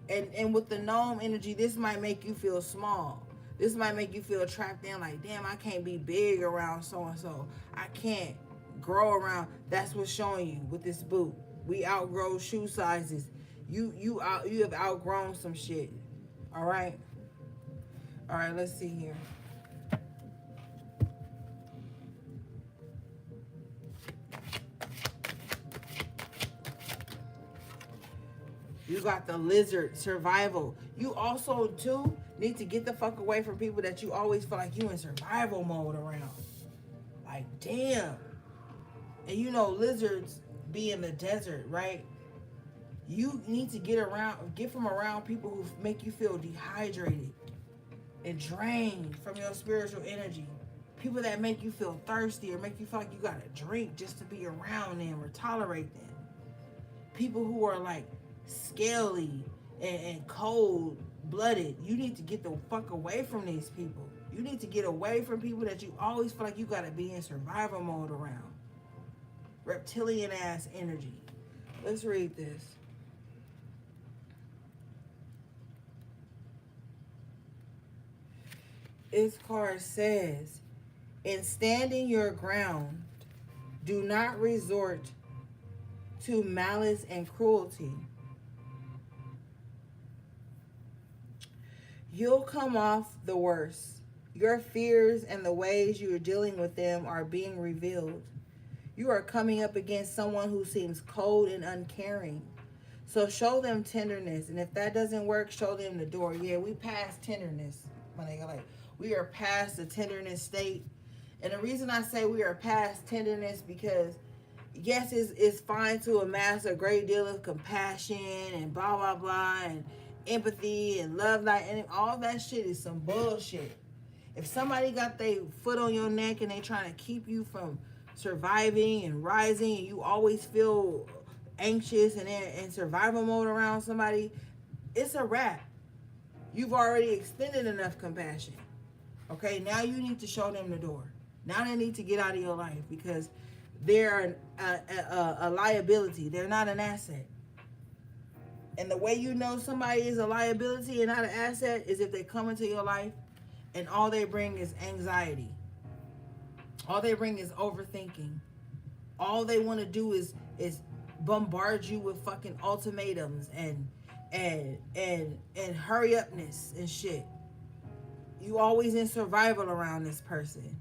And with the gnome energy, this might make you feel small. This might make you feel trapped in like, damn, I can't be big around so-and-so. I can't grow around. That's what's showing you with this boot. We outgrow shoe sizes. You have outgrown some shit. All right? All right, let's see here. You got the lizard survival. You also, too, need to get the fuck away from people that you always feel like you in survival mode around. Like, damn. And you know, lizards be in the desert, right? You need to get from around people who make you feel dehydrated and drained from your spiritual energy. People that make you feel thirsty or make you feel like you gotta drink just to be around them or tolerate them. People who are like scaly and cold-blooded. You need to get the fuck away from these people. You need to get away from people that you always feel like you gotta be in survival mode around. Reptilian ass energy. Let's read this. This card says, in standing your ground, do not resort to malice and cruelty. You'll come off the worst. Your fears and the ways you are dealing with them are being revealed. You are coming up against someone who seems cold and uncaring. So show them tenderness. And if that doesn't work, show them the door. Yeah, we passed tenderness. We are past the tenderness state. And the reason I say we are past tenderness because, yes, it's fine to amass a great deal of compassion and blah, blah, blah, and empathy and love, and all that shit is some bullshit. If somebody got their foot on your neck and they trying to keep you from surviving and rising and you always feel anxious and in survival mode around somebody, it's a wrap. You've already extended enough compassion. Okay, now you need to show them the door. Now they need to get out of your life because they're a liability. They're not an asset. And the way you know somebody is a liability and not an asset is if they come into your life and all they bring is anxiety. All they bring is overthinking. All they want to do is bombard you with fucking ultimatums and and hurry upness and shit. You always in survival around this person.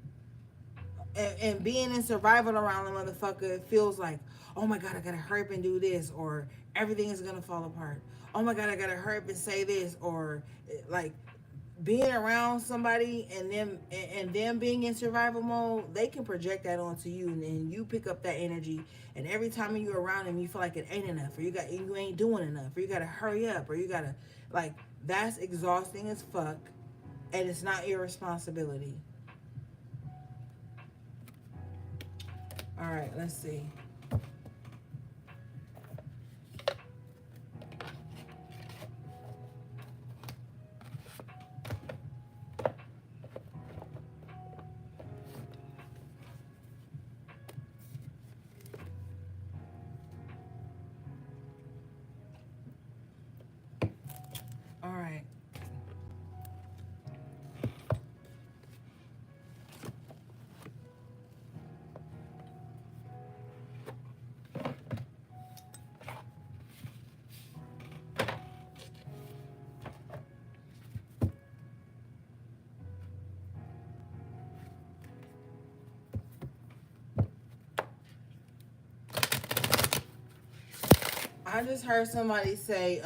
And being in survival around the motherfucker, it feels like, oh my god, I gotta hurry up and do this, or everything is gonna fall apart. Oh my god, I gotta hurry up and say this, or like being around somebody and them being in survival mode, they can project that onto you, and you pick up that energy. And every time you're around them, you feel like it ain't enough, or you ain't doing enough, or you gotta hurry up, or you gotta like that's exhausting as fuck, and it's not your responsibility. All right, let's see. All right. I just heard somebody say,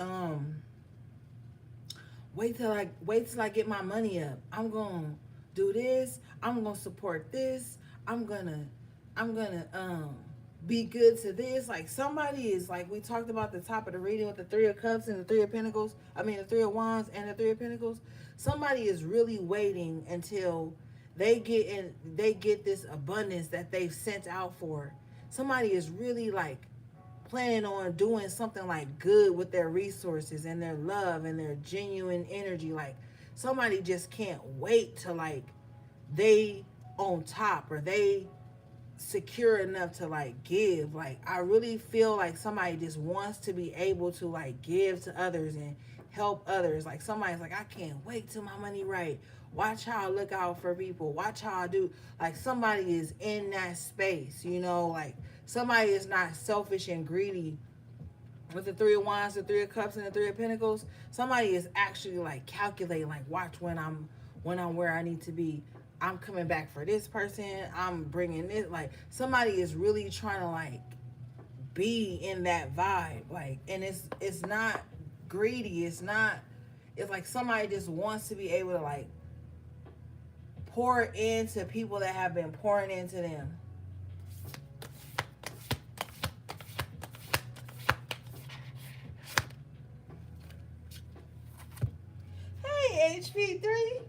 wait till I get my money up. I'm gonna do this. I'm gonna support this. I'm gonna I'm gonna be good to this. Like somebody is like we talked about the top of the reading with the Three of Cups and the Three of Pentacles. I mean the Three of Wands and the Three of Pentacles. Somebody is really waiting until they get this abundance that they've sent out for. Somebody is really like planning on doing something like good with their resources and their love and their genuine energy. Like somebody just can't wait to like they on top or they secure enough to like give. Like I really feel like somebody just wants to be able to like give to others and help others. Like somebody's like, I can't wait till my money right. Watch how I look out for people. Watch how I do. Like somebody is in that space, you know, like somebody is not selfish and greedy with the Three of Wands, the Three of Cups, and the Three of Pentacles. Somebody is actually like calculating, like watch when I'm where I need to be. I'm coming back for this person. I'm bringing this. Like somebody is really trying to like be in that vibe. Like, and it's not greedy. It's not. It's like somebody just wants to be able to like pour into people that have been pouring into them. Hey, HP3.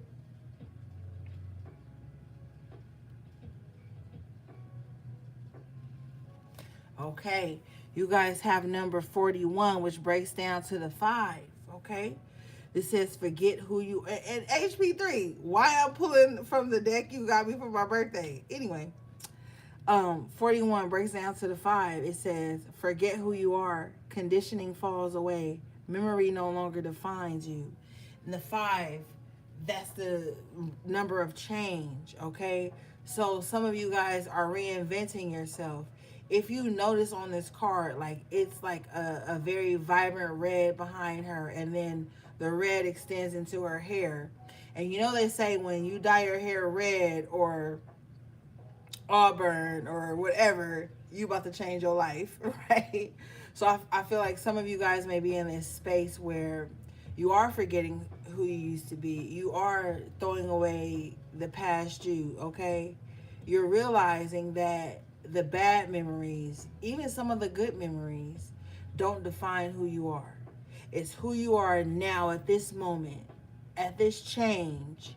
Okay, you guys have number 41, which breaks down to the 5. Okay, this says forget who you and HP3. Why I'm pulling from the deck you got me for my birthday? Anyway, 41 breaks down to the 5. It says forget who you are. Conditioning falls away. Memory no longer defines you. And the 5, that's the number of change. Okay, so some of you guys are reinventing yourself. If you notice on this card, like it's like a very vibrant red behind her, and then the red extends into her hair. And you know they say when you dye your hair red or auburn or whatever, you about to change your life, right? So I feel like some of you guys may be in this space where you are forgetting who you used to be. You are throwing away the past you, okay? You're realizing that the bad memories, even some of the good memories, don't define who you are. It's who you are now at this moment, at this change,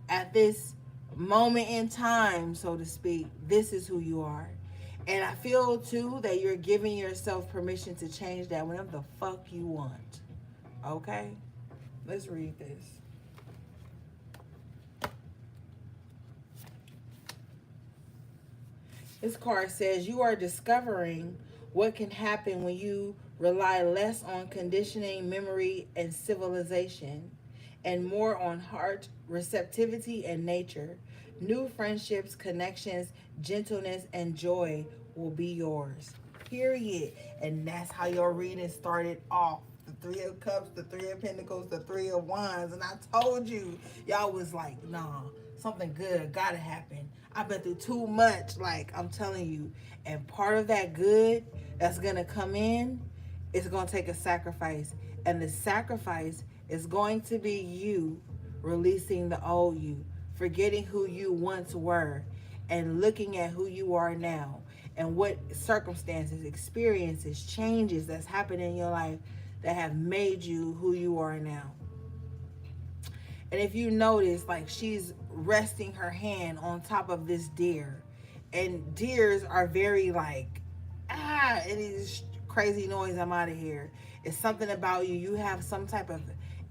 at this moment in time, so to speak. This is who you are. And I feel too that you're giving yourself permission to change that whenever the fuck you want. Okay? Let's read this. This card says you are discovering what can happen when you rely less on conditioning, memory, and civilization, and more on heart, receptivity, and nature. New friendships, connections, gentleness, and joy will be yours. Period. And that's how your reading started off. The Three of Cups, the Three of Pentacles, the Three of Wands. And I told you, y'all was like, nah, something good gotta happen. I've been through too much, like I'm telling you. And part of that good that's gonna come in is gonna take a sacrifice. And the sacrifice is going to be you releasing the old you, forgetting who you once were, and looking at who you are now and what circumstances, experiences, changes that's happened in your life that have made you who you are now. And if you notice, like she's resting her hand on top of this deer, and deers are very like, it is crazy noise. I'm out of here. It's something about you. You have some type of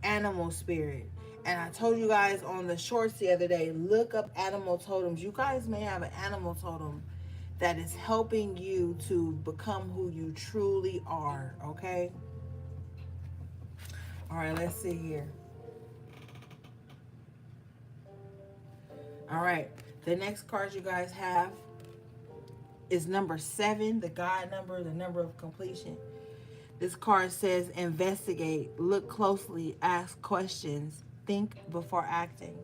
animal spirit. And I told you guys on the shorts the other day, look up animal totems. You guys may have an animal totem that is helping you to become who you truly are. Okay. All right. Let's see here. All right. The next card you guys have is number 7, the God number, the number of completion. This card says investigate, look closely, ask questions, think before acting.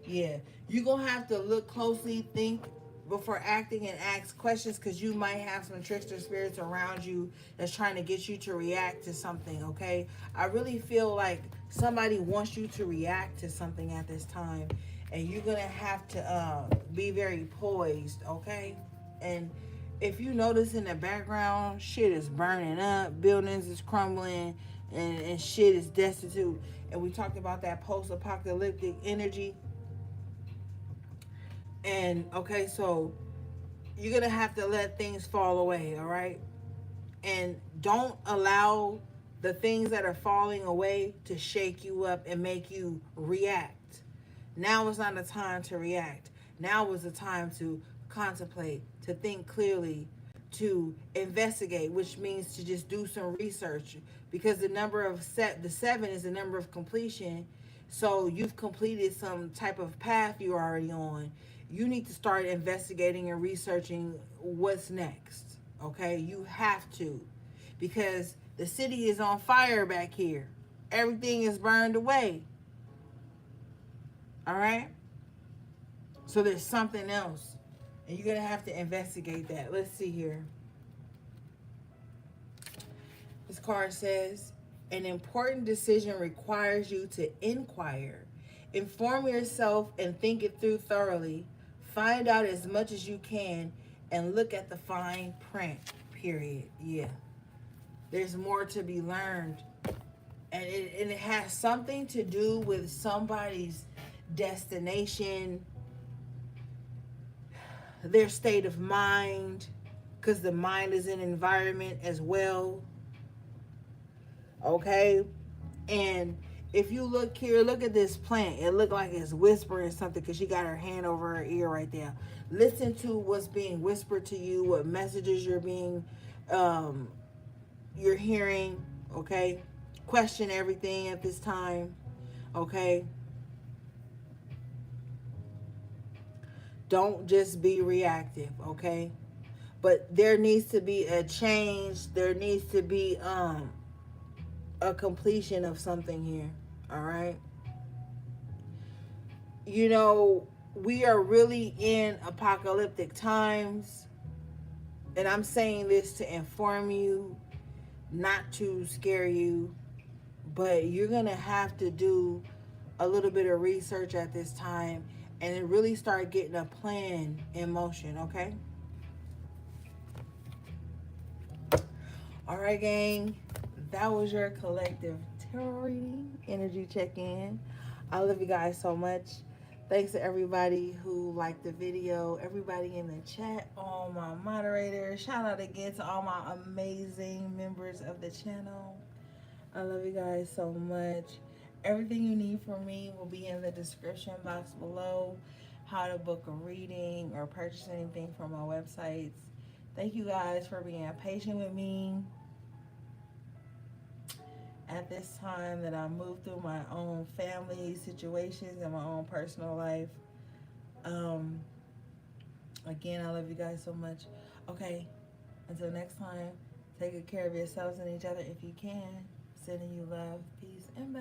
Yeah, you're going to have to look closely, think before acting, and ask questions, because you might have some trickster spirits around you that's trying to get you to react to something, okay? I really feel like somebody wants you to react to something at this time, and you're going to have to be very poised, okay? And if you notice in the background, shit is burning up, buildings is crumbling, and shit is destitute. And we talked about that post-apocalyptic energy. And okay, so you're gonna have to let things fall away, all right? And don't allow the things that are falling away to shake you up and make you react. Now is not a time to react. Now is the time to contemplate, to think clearly, to investigate, which means to just do some research, because the number of the 7 is the number of completion. So you've completed some type of path you're already on. You need to start investigating and researching what's next. Okay, you have to, because the city is on fire back here. Everything is burned away. All right, so there's something else, and you're gonna have to investigate that. Let's see here. This card says, an important decision requires you to inquire, inform yourself, and think it through thoroughly. Find out as much as you can and look at the fine print, period. Yeah. There's more to be learned. And it has something to do with somebody's destination, their state of mind, because the mind is an environment as well. Okay? And if you look here, look at this plant. It looked like it's whispering something, because she got her hand over her ear right there. Listen to what's being whispered to you, what messages you're hearing, okay? Question everything at this time, okay? Don't just be reactive, okay? But there needs to be a change. There needs to be a completion of something here, all right? You know, we are really in apocalyptic times, and I'm saying this to inform you, not to scare you, but you're going to have to do a little bit of research at this time and really start getting a plan in motion, okay? All right, gang. That was your collective tarot reading, energy check-in. I love you guys so much. Thanks to everybody who liked the video, everybody in the chat, all my moderators. Shout out again to all my amazing members of the channel. I love you guys so much. Everything you need from me will be in the description box below. How to book a reading or purchase anything from my websites. Thank you guys for being patient with me at this time that I moved through my own family situations and my own personal life. Again, I love you guys so much. Okay, until next time, take good care of yourselves and each other if you can. Sending you love, peace, and